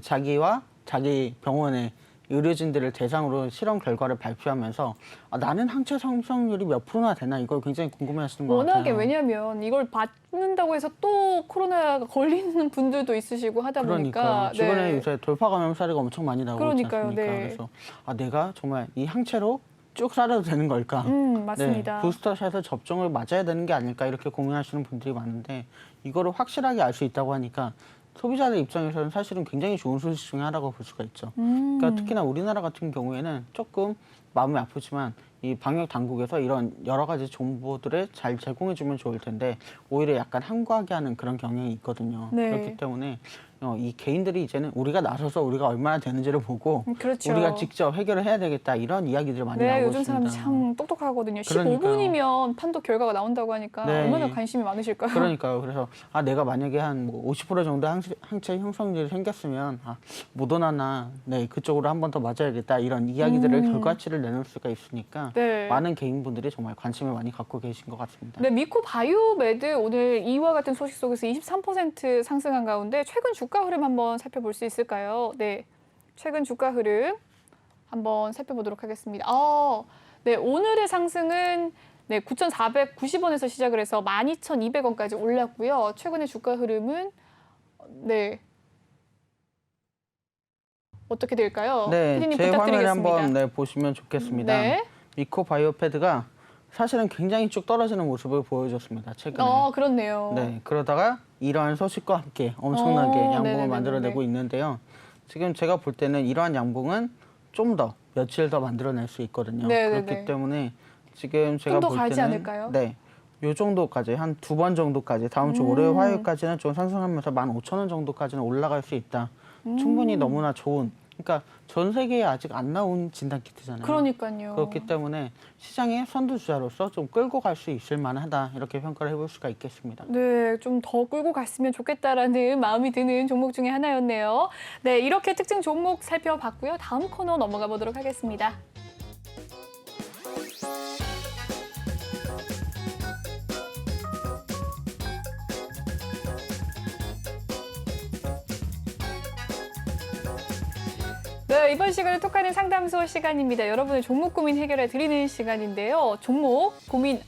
자기와 자기 병원의 의료진들을 대상으로 실험 결과를 발표하면서 나는 항체 생성률이 몇 프로나 되나 이걸 굉장히 궁금해하시는 것 워낙에 같아요. 왜냐하면 이걸 받는다고 해서 또 코로나가 걸리는 분들도 있으시고 하다 보니까 그러니까 주변에 네. 요새 돌파 감염 사례가 엄청 많이 나오고 있지 그러니까요, 않습니까? 네. 그래서 내가 정말 이 항체로 쭉 살아도 되는 걸까? 맞습니다. 네, 부스터샷을 접종을 맞아야 되는 게 아닐까 이렇게 고민하시는 분들이 많은데 이거를 확실하게 알 수 있다고 하니까 소비자들 입장에서는 사실은 굉장히 좋은 소식 중에 하나라고 볼 수가 있죠. 그러니까 특히나 우리나라 같은 경우에는 조금 마음이 아프지만 이 방역 당국에서 이런 여러 가지 정보들을 잘 제공해주면 좋을 텐데 오히려 약간 한과하게 하는 그런 경향이 있거든요. 네. 그렇기 때문에 이 개인들이 이제는 우리가 나서서 우리가 얼마나 되는지를 보고 그렇죠. 우리가 직접 해결을 해야 되겠다 이런 이야기들을 많이 네, 나오고 요즘 있습니다. 사람이 참 똑똑하거든요. 그러니까요. 15분이면 판독 결과가 나온다고 하니까 네. 얼마나 관심이 많으실까요? 그러니까요. 그래서 내가 만약에 한 뭐 50% 정도 항체 형성률이 생겼으면 모더나나 그쪽으로 한 번 더 맞아야겠다 이런 이야기들을 결과치를 내놓을 수가 있으니까 네. 많은 개인분들이 정말 관심을 많이 갖고 계신 것 같습니다. 네, 미코 바이오메드 오늘 이와 같은 소식 속에서 23% 상승한 가운데 최근 주가 흐름 한번 살펴볼 수 있을까요? 네, 최근 주가 흐름 한번 살펴보도록 하겠습니다. 네, 오늘의 상승은 9,490원에서 시작을 해서 12,200원까지 올랐고요. 최근의 주가 흐름은 어떻게 될까요? 네, 피디님 제 화면을 부탁드리겠습니다. 한번 보시면 좋겠습니다. 네. 미코 바이오패드가 사실은 굉장히 쭉 떨어지는 모습을 보여줬습니다. 최근에. 그렇네요. 네, 그러다가 이러한 소식과 함께 엄청나게 양봉을 네네네네네. 만들어내고 있는데요. 지금 제가 볼 때는 이러한 양봉은 좀 더 며칠 더 만들어낼 수 있거든요. 네네네. 그렇기 때문에 지금 제가 좀 더 볼 가지 때는 않을까요? 네, 요 정도까지 한 2번 정도까지 다음 주 월요일 화요일까지는 좀 상승하면서 15,000원 정도까지는 올라갈 수 있다. 충분히 너무나 좋은. 그러니까 전 세계에 아직 안 나온 진단 키트잖아요. 그러니까요. 그렇기 때문에 시장의 선두주자로서 좀 끌고 갈 수 있을 만하다 이렇게 평가를 해볼 수가 있겠습니다. 네, 좀 더 끌고 갔으면 좋겠다라는 마음이 드는 종목 중에 하나였네요. 네, 이렇게 특징 종목 살펴봤고요. 다음 코너 넘어가 보도록 하겠습니다. 네, 이번 시간은 톡하는 상담소 시간입니다. 여러분의 종목 고민 해결해 드리는 시간인데요. 종목 고민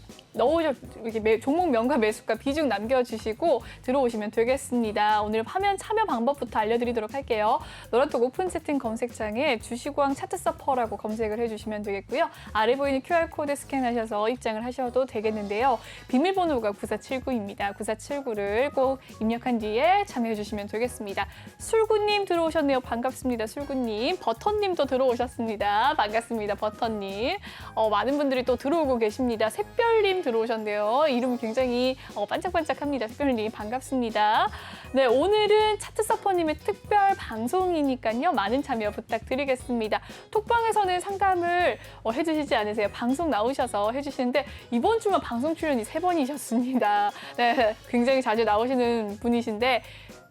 이렇게 종목명과 매수가 비중 남겨주시고 들어오시면 되겠습니다. 오늘 화면 참여 방법부터 알려드리도록 할게요. 노란톡 오픈 채팅 검색창에 주식왕 차트 서퍼라고 검색을 해주시면 되겠고요. 아래 보이는 QR코드 스캔하셔서 입장을 하셔도 되겠는데요. 비밀번호가 9479입니다. 9479를 꼭 입력한 뒤에 참여해주시면 되겠습니다. 술구님 들어오셨네요. 반갑습니다. 술구님. 버터님도 들어오셨습니다. 반갑습니다. 버터님. 많은 분들이 또 들어오고 계십니다. 샛별님 들어오셨네요. 이름이 굉장히 반짝반짝합니다. 샛별님 반갑습니다. 네, 오늘은 차트 서퍼님의 특별 방송이니까요. 많은 참여 부탁드리겠습니다. 톡방에서는 상담을 해주시지 않으세요. 방송 나오셔서 해주시는데 이번 주만 방송 출연이 3번이셨습니다. 네, 굉장히 자주 나오시는 분이신데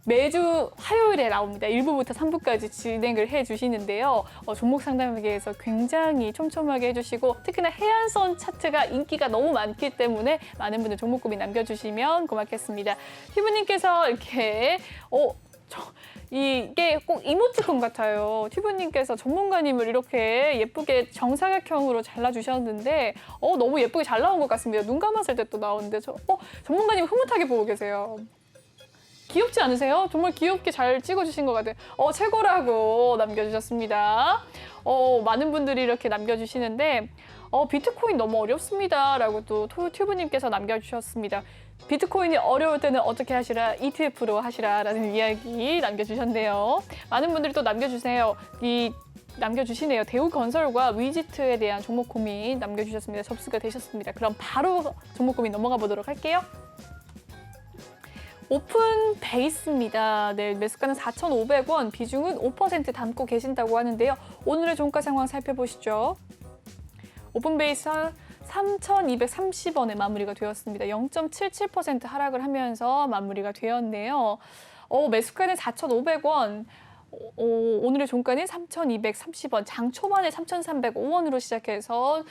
매주 화요일에 나옵니다. 1부부터 3부까지 진행을 해주시는데요. 종목 상담에 대해서 굉장히 촘촘하게 해주시고 특히나 해안선 차트가 인기가 너무 많기 때문에 많은 분들 종목 고민 남겨주시면 고맙겠습니다. 튜브님께서 이렇게 이게 꼭 이모티콘 같아요. 튜브님께서 전문가님을 이렇게 예쁘게 정사각형으로 잘라주셨는데 너무 예쁘게 잘 나온 것 같습니다. 눈 감았을 때 또 나오는데 전문가님 흐뭇하게 보고 계세요. 귀엽지 않으세요? 정말 귀엽게 잘 찍어주신 것 같아요. 최고라고 남겨주셨습니다. 많은 분들이 이렇게 남겨주시는데 비트코인 너무 어렵습니다. 라고 또 튜브님께서 남겨주셨습니다. 비트코인이 어려울 때는 어떻게 하시라? ETF로 하시라 라는 이야기 남겨주셨네요. 많은 분들이 또 남겨주시네요. 대우건설과 위지트에 대한 종목 고민 남겨주셨습니다. 접수가 되셨습니다. 그럼 바로 종목 고민 넘어가 보도록 할게요. 오픈 베이스입니다. 네, 매수가는 4,500원, 비중은 5% 담고 계신다고 하는데요. 오늘의 종가 상황 살펴보시죠. 오픈 베이스 3,230원에 마무리가 되었습니다. 0.77% 하락을 하면서 마무리가 되었네요. 매수가는 4,500원. 오늘의 종가는 3,230원, 장 초반에 3,305원으로 시작해서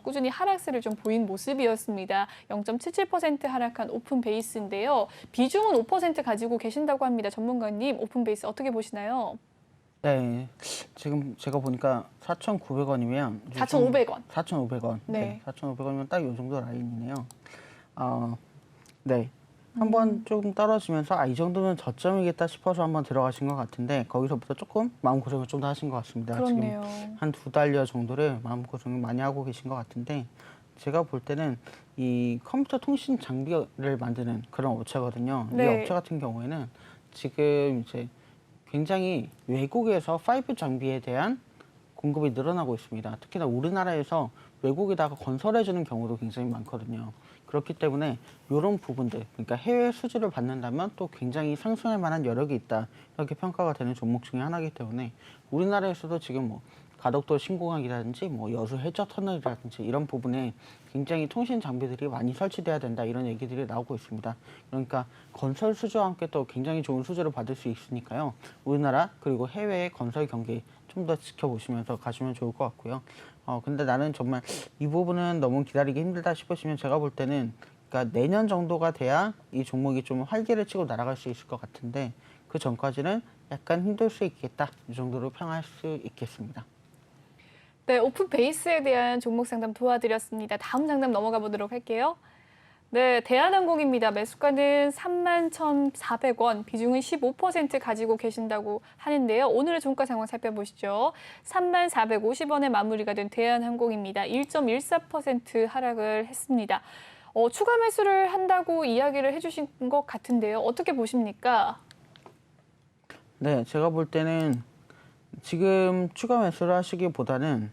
꾸준히 하락세를 좀 보인 모습이었습니다. 0.77% 하락한 오픈 베이스인데요. 비중은 5% 가지고 계신다고 합니다. 전문가님, 오픈 베이스 어떻게 보시나요? 네, 지금 제가 보니까 4,900원이면 4,500원. 4,500원. 네. 네, 4,500원이면 딱 이 정도 라인이네요. 네. 한번 조금 떨어지면서 이 정도면 저점이겠다 싶어서 한번 들어가신 것 같은데 거기서부터 조금 마음고생을 좀 더 하신 것 같습니다. 그렇네요. 지금 한 2달여 정도를 마음고생을 많이 하고 계신 것 같은데 제가 볼 때는 이 컴퓨터 통신 장비를 만드는 그런 업체거든요. 이 네. 업체 같은 경우에는 지금 이제 굉장히 외국에서 5 장비에 대한 공급이 늘어나고 있습니다. 특히나 우리나라에서 외국에다가 건설해주는 경우도 굉장히 많거든요. 그렇기 때문에 이런 부분들, 그러니까 해외 수주를 받는다면 또 굉장히 상승할 만한 여력이 있다. 이렇게 평가가 되는 종목 중에 하나이기 때문에 우리나라에서도 지금 뭐 가덕도 신공항이라든지 뭐 여수 해저 터널이라든지 이런 부분에 굉장히 통신 장비들이 많이 설치돼야 된다 이런 얘기들이 나오고 있습니다. 그러니까 건설 수주와 함께 또 굉장히 좋은 수주를 받을 수 있으니까요. 우리나라 그리고 해외의 건설 경기 좀 더 지켜보시면서 가시면 좋을 것 같고요. 근데 나는 정말 이 부분은 너무 기다리기 힘들다 싶으시면 제가 볼 때는 그러니까 내년 정도가 돼야 이 종목이 좀 활기를 치고 날아갈 수 있을 것 같은데 그 전까지는 약간 힘들 수 있겠다 이 정도로 평할 수 있겠습니다. 네, 오픈 베이스에 대한 종목 상담 도와드렸습니다. 다음 상담 넘어가 보도록 할게요. 네, 대한항공입니다. 매수가는 31,400원, 비중은 15% 가지고 계신다고 하는데요. 오늘의 종가 상황 살펴보시죠. 31,450원에 마무리가 된 대한항공입니다. 1.14% 하락을 했습니다. 추가 매수를 한다고 이야기를 해주신 것 같은데요. 어떻게 보십니까? 네, 제가 볼 때는 지금 추가 매수를 하시기보다는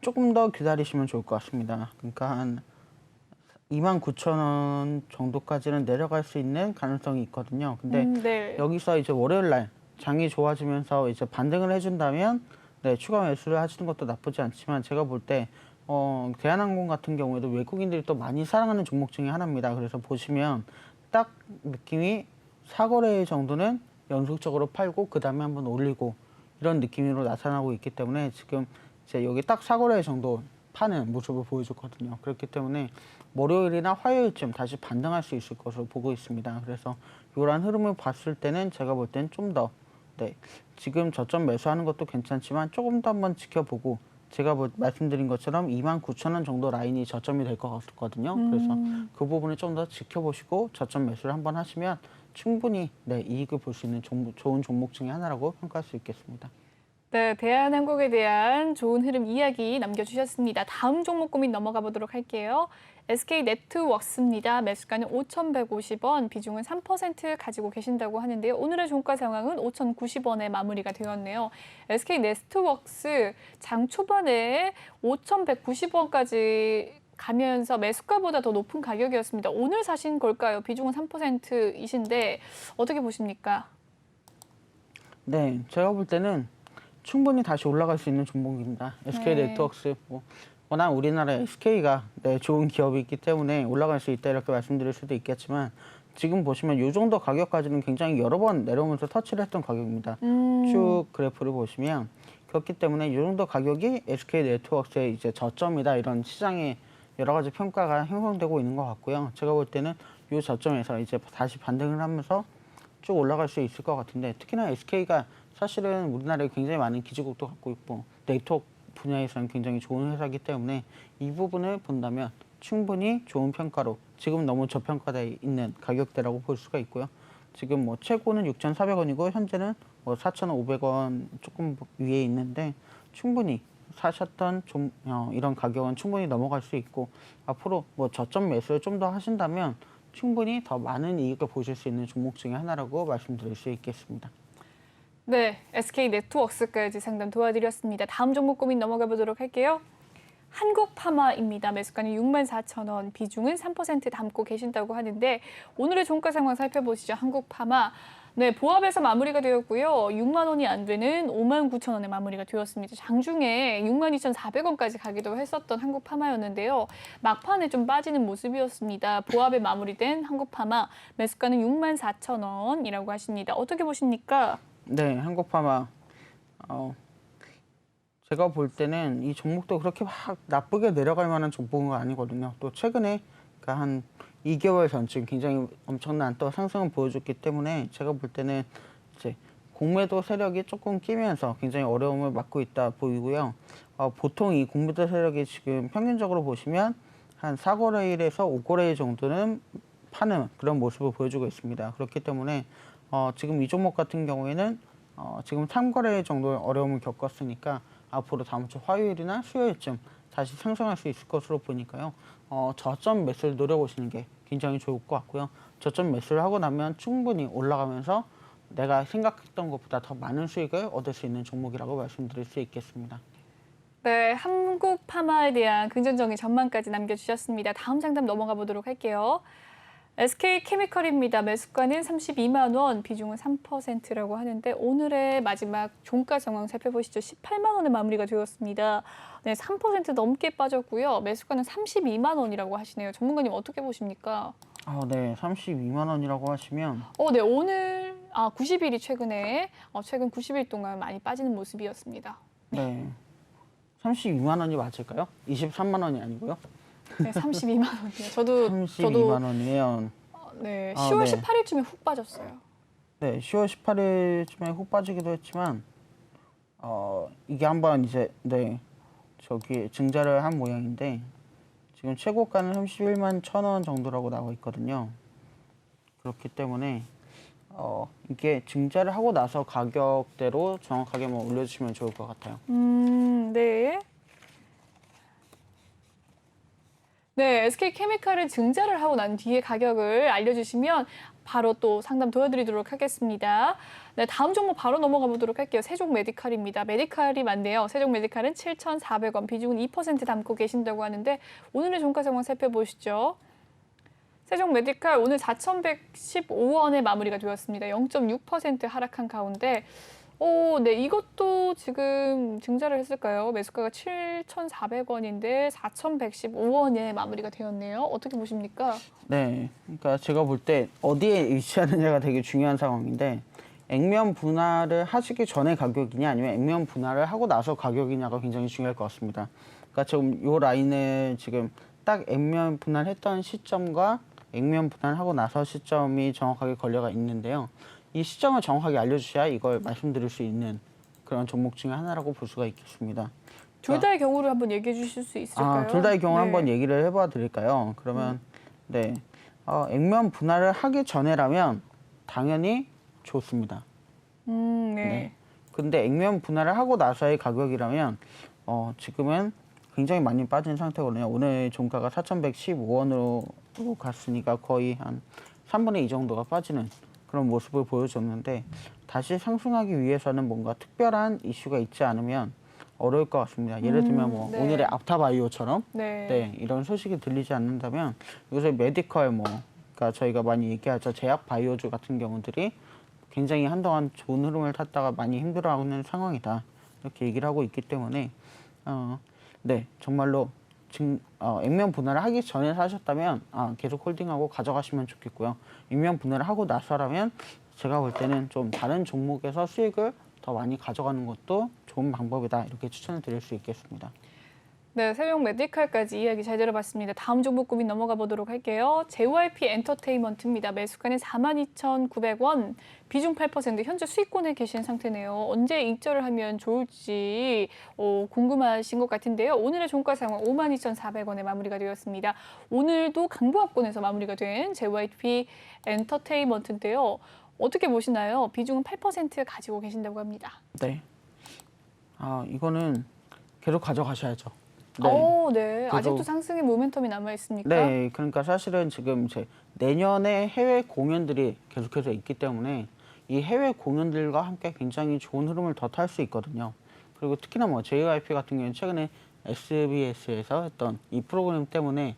조금 더 기다리시면 좋을 것 같습니다. 그러니까 한 29,000원 정도까지는 내려갈 수 있는 가능성이 있거든요. 근데 네. 여기서 이제 월요일 날 장이 좋아지면서 이제 반등을 해준다면 네, 추가 매수를 하시는 것도 나쁘지 않지만 제가 볼 때 대한항공 같은 경우에도 외국인들이 또 많이 사랑하는 종목 중에 하나입니다. 그래서 보시면 딱 느낌이 4거래 정도는 연속적으로 팔고 그 다음에 한번 올리고 이런 느낌으로 나타나고 있기 때문에 지금 이제 여기 딱 4거래 정도 파는 모습을 보여줬거든요. 그렇기 때문에 월요일이나 화요일쯤 다시 반등할 수 있을 것으로 보고 있습니다. 그래서 이러한 흐름을 봤을 때는 제가 볼 때는 좀 더 네, 지금 저점 매수하는 것도 괜찮지만 조금 더 한번 지켜보고 제가 말씀드린 것처럼 29,000원 정도 라인이 저점이 될 것 같거든요. 그래서 그 부분을 좀 더 지켜보시고 저점 매수를 한번 하시면 충분히 네, 이익을 볼 수 있는 좋은 종목 중에 하나라고 평가할 수 있겠습니다. 네, 대한항공에 대한 좋은 흐름 이야기 남겨주셨습니다. 다음 종목 고민 넘어가 보도록 할게요. SK네트워크스입니다. 매수가는 5,150원, 비중은 3% 가지고 계신다고 하는데요. 오늘의 종가 상황은 5,090원에 마무리가 되었네요. SK네트워크스 장 초반에 5,190원까지 가면서 매수가보다 더 높은 가격이었습니다. 오늘 사신 걸까요? 비중은 3%이신데 어떻게 보십니까? 네, 제가 볼 때는 충분히 다시 올라갈 수 있는 종목입니다. SK네트워크스 워낙 우리나라 SK가 네, 좋은 기업이 있기 때문에 올라갈 수 있다 이렇게 말씀드릴 수도 있겠지만 지금 보시면 이 정도 가격까지는 굉장히 여러 번 내려오면서 터치를 했던 가격입니다. 쭉 그래프를 보시면 그렇기 때문에 이 정도 가격이 SK네트워크스의 이제 저점이다 이런 시장의 여러 가지 평가가 형성되고 있는 것 같고요. 제가 볼 때는 이 저점에서 이제 다시 반등을 하면서 쭉 올라갈 수 있을 것 같은데 특히나 SK가 사실은 우리나라에 굉장히 많은 기지국도 갖고 있고 네트워크 분야에서는 굉장히 좋은 회사이기 때문에 이 부분을 본다면 충분히 좋은 평가로 지금 너무 저평가되어 있는 가격대라고 볼 수가 있고요. 지금 뭐 최고는 6,400원이고 현재는 뭐 4,500원 조금 위에 있는데 충분히 사셨던 이런 가격은 충분히 넘어갈 수 있고 앞으로 뭐 저점 매수를 좀 더 하신다면 충분히 더 많은 이익을 보실 수 있는 종목 중에 하나라고 말씀드릴 수 있겠습니다. 네, SK네트워크스까지 상담 도와드렸습니다. 다음 종목 고민 넘어가 보도록 할게요. 한국파마입니다. 매수가는 64,000원, 비중은 3% 담고 계신다고 하는데 오늘의 종가 상황 살펴보시죠. 한국파마. 네, 보합에서 마무리가 되었고요. 6만 원이 안 되는 59,000원에 마무리가 되었습니다. 장중에 62,400원까지 가기도 했었던 한국파마였는데요. 막판에 좀 빠지는 모습이었습니다. 보합에 마무리된 한국파마, 매수가는 64,000원이라고 하십니다. 어떻게 보십니까? 네, 한국파마. 제가 볼 때는 이 종목도 그렇게 막 나쁘게 내려갈 만한 종목은 아니거든요. 또 최근에 그러니까 한 2개월 전쯤 굉장히 엄청난 또 상승을 보여줬기 때문에 제가 볼 때는 이제 공매도 세력이 조금 끼면서 굉장히 어려움을 맞고 있다 보이고요. 보통 이 공매도 세력이 지금 평균적으로 보시면 한 4거래일에서 5거래일 정도는 파는 그런 모습을 보여주고 있습니다. 그렇기 때문에 지금 이 종목 같은 경우에는 지금 3거래일 정도의 어려움을 겪었으니까 앞으로 다음 주 화요일이나 수요일쯤 다시 상승할 수 있을 것으로 보니까요. 저점 매수를 노려보시는 게 굉장히 좋을 것 같고요. 저점 매수를 하고 나면 충분히 올라가면서 내가 생각했던 것보다 더 많은 수익을 얻을 수 있는 종목이라고 말씀드릴 수 있겠습니다. 네, 한국 파마에 대한 긍정적인 전망까지 남겨주셨습니다. 다음 상담 넘어가 보도록 할게요. SK케미컬입니다. 매수가는 32만 원, 비중은 3%라고 하는데 오늘의 마지막 종가 상황 살펴보시죠. 18만 원에 마무리가 되었습니다. 네, 3% 넘게 빠졌고요. 매수가는 32만 원이라고 하시네요. 전문가님 어떻게 보십니까? 네, 32만 원이라고 하시면 네, 오늘 90일이 최근 90일 동안 많이 빠지는 모습이었습니다. 네, 32만 원이 맞을까요? 23만 원이 아니고요. 네, 32만 원이요. 저도 32만 원이면 네, 10월 네. 18일쯤에 훅 빠졌어요. 네, 10월 18일쯤에 훅 빠지기도 했지만 이게 한번 이제 저기 증자를 한 모양인데 지금 최고가는 31만 1,000원 정도라고 나와 있거든요. 그렇기 때문에 이게 증자를 하고 나서 가격대로 정확하게 올려주시면 좋을 것 같아요. 네. 네, SK케미칼은 증자를 하고 난 뒤에 가격을 알려주시면 바로 또 상담 도와드리도록 하겠습니다. 네, 다음 종목 바로 넘어가 보도록 할게요. 세종메디칼입니다. 메디칼이 많네요. 세종메디칼은 7,400원, 비중은 2% 담고 계신다고 하는데 오늘의 종가 상황 살펴보시죠. 세종메디칼 오늘 4,115원에 마무리가 되었습니다. 0.6% 하락한 가운데 네, 이것도 지금 증자를 했을까요? 매수가가 7,400원인데 4,115원에 마무리가 되었네요. 어떻게 보십니까? 네, 그러니까 제가 볼 때 어디에 위치하느냐가 되게 중요한 상황인데 액면 분할을 하시기 전에 가격이냐 아니면 액면 분할을 하고 나서 가격이냐가 굉장히 중요할 것 같습니다. 그러니까 지금 요 라인을 지금 딱 액면 분할했던 시점과 액면 분할하고 나서 시점이 정확하게 걸려가 있는데요. 이 시점을 정확하게 알려주셔야 이걸 말씀드릴 수 있는 그런 종목 중에 하나라고 볼 수가 있겠습니다. 둘 다의 경우를 한번 얘기해 주실 수 있을까요? 둘 다의 경우를 네. 한번 얘기를 해봐 드릴까요? 그러면 네, 액면 분할을 하기 전에라면 당연히 좋습니다. 네. 근데 액면 분할을 하고 나서의 가격이라면 지금은 굉장히 많이 빠진 상태거든요. 오늘 종가가 4,115원으로 갔으니까 거의 한 3분의 2 정도가 빠지는 그런 모습을 보여줬는데 다시 상승하기 위해서는 뭔가 특별한 이슈가 있지 않으면 어려울 것 같습니다. 예를 들면 네. 오늘의 앞타바이오처럼 네. 이런 소식이 들리지 않는다면 요새 메디컬 그러니까 저희가 많이 얘기하죠. 제약 바이오주 같은 경우들이 굉장히 한동안 좋은 흐름을 탔다가 많이 힘들어하는 상황이다. 이렇게 얘기를 하고 있기 때문에 네, 정말로 액면 분할을 하기 전에 사셨다면 계속 홀딩하고 가져가시면 좋겠고요. 액면 분할을 하고 나서라면 제가 볼 때는 좀 다른 종목에서 수익을 더 많이 가져가는 것도 좋은 방법이다. 이렇게 추천을 드릴 수 있겠습니다. 네, 세종 메디칼까지 이야기 잘 들어봤습니다. 다음 종목 고민 넘어가 보도록 할게요. JYP 엔터테인먼트입니다. 매수가는 42,900원, 비중 8%, 현재 수익권에 계신 상태네요. 언제 익절을 하면 좋을지 궁금하신 것 같은데요. 오늘의 종가 상황 52,400원에 마무리가 되었습니다. 오늘도 강보합권에서 마무리가 된 JYP 엔터테인먼트인데요. 어떻게 보시나요? 비중은 8% 가지고 계신다고 합니다. 네. 이거는 계속 가져가셔야죠. 네. 그래도- 아직도 상승의 모멘텀이 남아 있습니까? 네, 그러니까 사실은 지금 이제 내년에 해외 공연들이 계속해서 있기 때문에 이 해외 공연들과 함께 굉장히 좋은 흐름을 더 탈 수 있거든요. 그리고 특히나 JYP 같은 경우는 최근에 SBS에서 했던 이 프로그램 때문에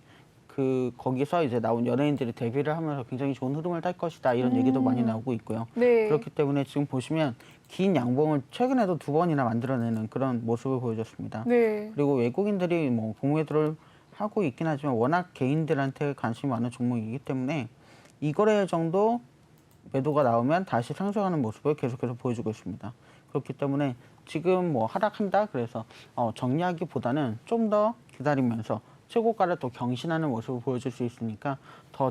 거기서 이제 나온 연예인들이 데뷔를 하면서 굉장히 좋은 흐름을 탈 것이다 이런 얘기도 많이 나오고 있고요. 네. 그렇기 때문에 지금 보시면 긴 양봉을 최근에도 2번이나 만들어내는 그런 모습을 보여줬습니다. 네. 그리고 외국인들이 공매도를 하고 있긴 하지만 워낙 개인들한테 관심이 많은 종목이기 때문에 이 거래 정도 매도가 나오면 다시 상승하는 모습을 계속해서 보여주고 있습니다. 그렇기 때문에 지금 뭐 하락한다 그래서 정리하기보다는 좀 더 기다리면서 최고가를 또 경신하는 모습을 보여줄 수 있으니까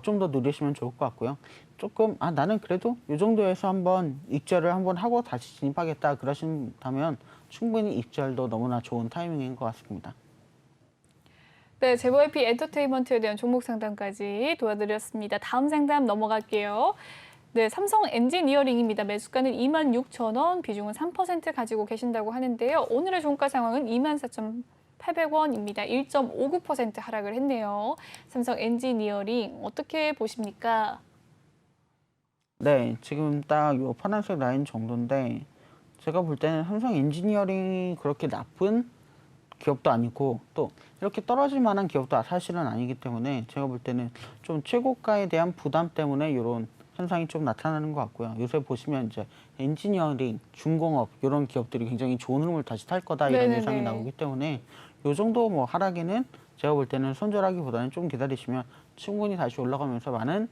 좀 더 누리시면 좋을 것 같고요. 조금 나는 그래도 이 정도에서 한번 익절을 한번 하고 다시 진입하겠다 그러신다면 충분히 익절도 너무나 좋은 타이밍인 것 같습니다. 네, JYP 엔터테인먼트에 대한 종목 상담까지 도와드렸습니다. 다음 상담 넘어갈게요. 네, 삼성 엔지니어링입니다. 매수가는 26,000원, 비중은 3% 가지고 계신다고 하는데요. 오늘의 종가 상황은 24,800원입니다. 1.59% 하락을 했네요. 삼성 엔지니어링 어떻게 보십니까? 네, 지금 딱 요 파란색 라인 정도인데 제가 볼 때는 삼성 엔지니어링이 그렇게 나쁜 기업도 아니고 또 이렇게 떨어질 만한 기업도 사실은 아니기 때문에 제가 볼 때는 좀 최고가에 대한 부담 때문에 이런 현상이 좀 나타나는 것 같고요. 요새 보시면 이제 엔지니어링, 중공업 이런 기업들이 굉장히 좋은 흐름을 다시 탈 거다 이런 네네네. 예상이 나오기 때문에 요 정도 뭐 하락에는 제가 볼 때는 손절하기보다는 좀 기다리시면 충분히 다시 올라가면서 많은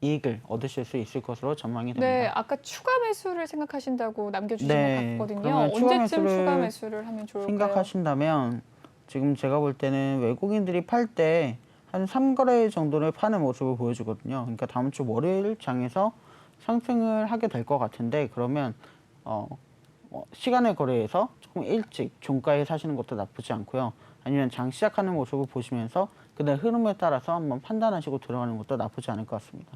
이익을 얻으실 수 있을 것으로 전망이 됩니다. 네, 아까 추가 매수를 생각하신다고 남겨주신 네, 것 같거든요. 그러면 추가 언제쯤 매수를 추가 매수를 하면 좋을까요? 생각하신다면 지금 제가 볼 때는 외국인들이 팔 때 한 3거래 정도를 파는 모습을 보여주거든요. 그러니까 다음 주 월요일 장에서 상승을 하게 될 것 같은데 그러면 시간의 거래에서 조금 일찍 종가에 사시는 것도 나쁘지 않고요. 아니면 장 시작하는 모습을 보시면서 그날 흐름에 따라서 한번 판단하시고 들어가는 것도 나쁘지 않을 것 같습니다.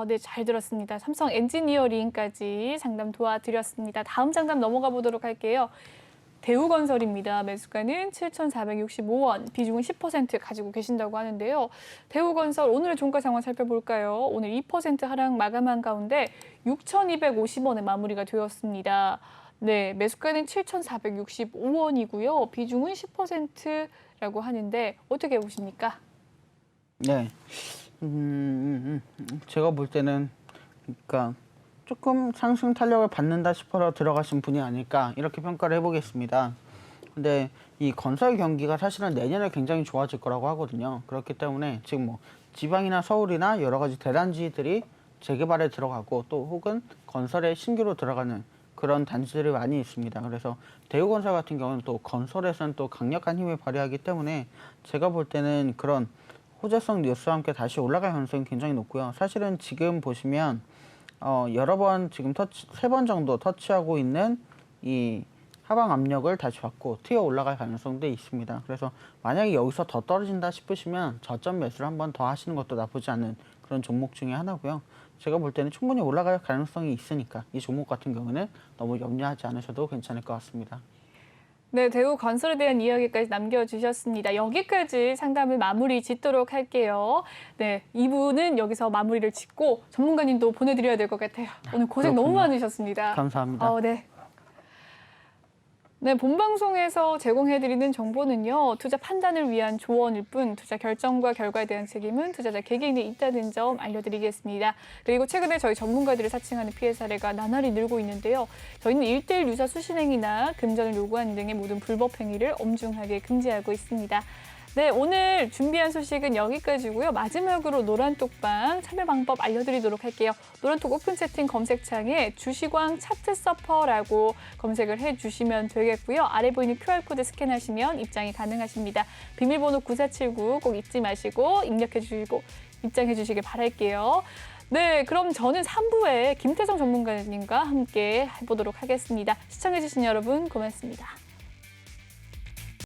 네, 잘 들었습니다. 삼성 엔지니어링까지 상담 도와드렸습니다. 다음 상담 넘어가 보도록 할게요. 대우건설입니다. 매수가는 7,465원, 비중은 10% 가지고 계신다고 하는데요. 대우건설 오늘의 종가 상황 살펴볼까요? 오늘 2% 하락 마감한 가운데 6,250원에 마무리가 되었습니다. 네, 매수가는 7,465원이고요. 비중은 10%라고 하는데 어떻게 보십니까? 네, 제가 볼 때는 그러니까 조금 상승 탄력을 받는다 싶어서 들어가신 분이 아닐까 이렇게 평가를 해보겠습니다. 근데 이 건설 경기가 사실은 내년에 굉장히 좋아질 거라고 하거든요. 그렇기 때문에 지금 뭐 지방이나 서울이나 여러 가지 대단지들이 재개발에 들어가고 또 혹은 건설에 신규로 들어가는 그런 단지들이 많이 있습니다. 그래서 대우건설 같은 경우는 또 건설에서는 또 강력한 힘을 발휘하기 때문에 제가 볼 때는 그런 호재성 뉴스와 함께 다시 올라갈 가능성이 굉장히 높고요. 사실은 지금 보시면 여러 번 지금 3번 정도 터치하고 있는 이 하방 압력을 다시 받고 튀어 올라갈 가능성도 있습니다. 그래서 만약에 여기서 더 떨어진다 싶으시면 저점 매수를 한 번 더 하시는 것도 나쁘지 않은 그런 종목 중에 하나고요. 제가 볼 때는 충분히 올라갈 가능성이 있으니까 이 종목 같은 경우는 너무 염려하지 않으셔도 괜찮을 것 같습니다. 네, 대우건설에 대한 이야기까지 남겨주셨습니다. 여기까지 상담을 마무리 짓도록 할게요. 네, 2부는 여기서 마무리를 짓고 전문가님도 보내드려야 될 것 같아요. 오늘 고생 너무 그렇군요. 많으셨습니다. 감사합니다. 네. 네, 본방송에서 제공해드리는 정보는요, 투자 판단을 위한 조언일 뿐 투자 결정과 결과에 대한 책임은 투자자 개개인에 있다는 점 알려드리겠습니다. 그리고 최근에 저희 전문가들을 사칭하는 피해 사례가 나날이 늘고 있는데요. 저희는 1:1 유사 수신행위나 금전을 요구하는 등의 모든 불법 행위를 엄중하게 금지하고 있습니다. 네, 오늘 준비한 소식은 여기까지고요. 마지막으로 노란톡방 참여 방법 알려드리도록 할게요. 노란톡 오픈 채팅 검색창에 주식왕 차트 서퍼라고 검색을 해주시면 되겠고요. 아래 보이는 QR코드 스캔하시면 입장이 가능하십니다. 비밀번호 9479 꼭 잊지 마시고 입력해 주시고 입장해 주시길 바랄게요. 네, 그럼 저는 3부에 김태성 전문가님과 함께 해보도록 하겠습니다. 시청해 주신 여러분 고맙습니다.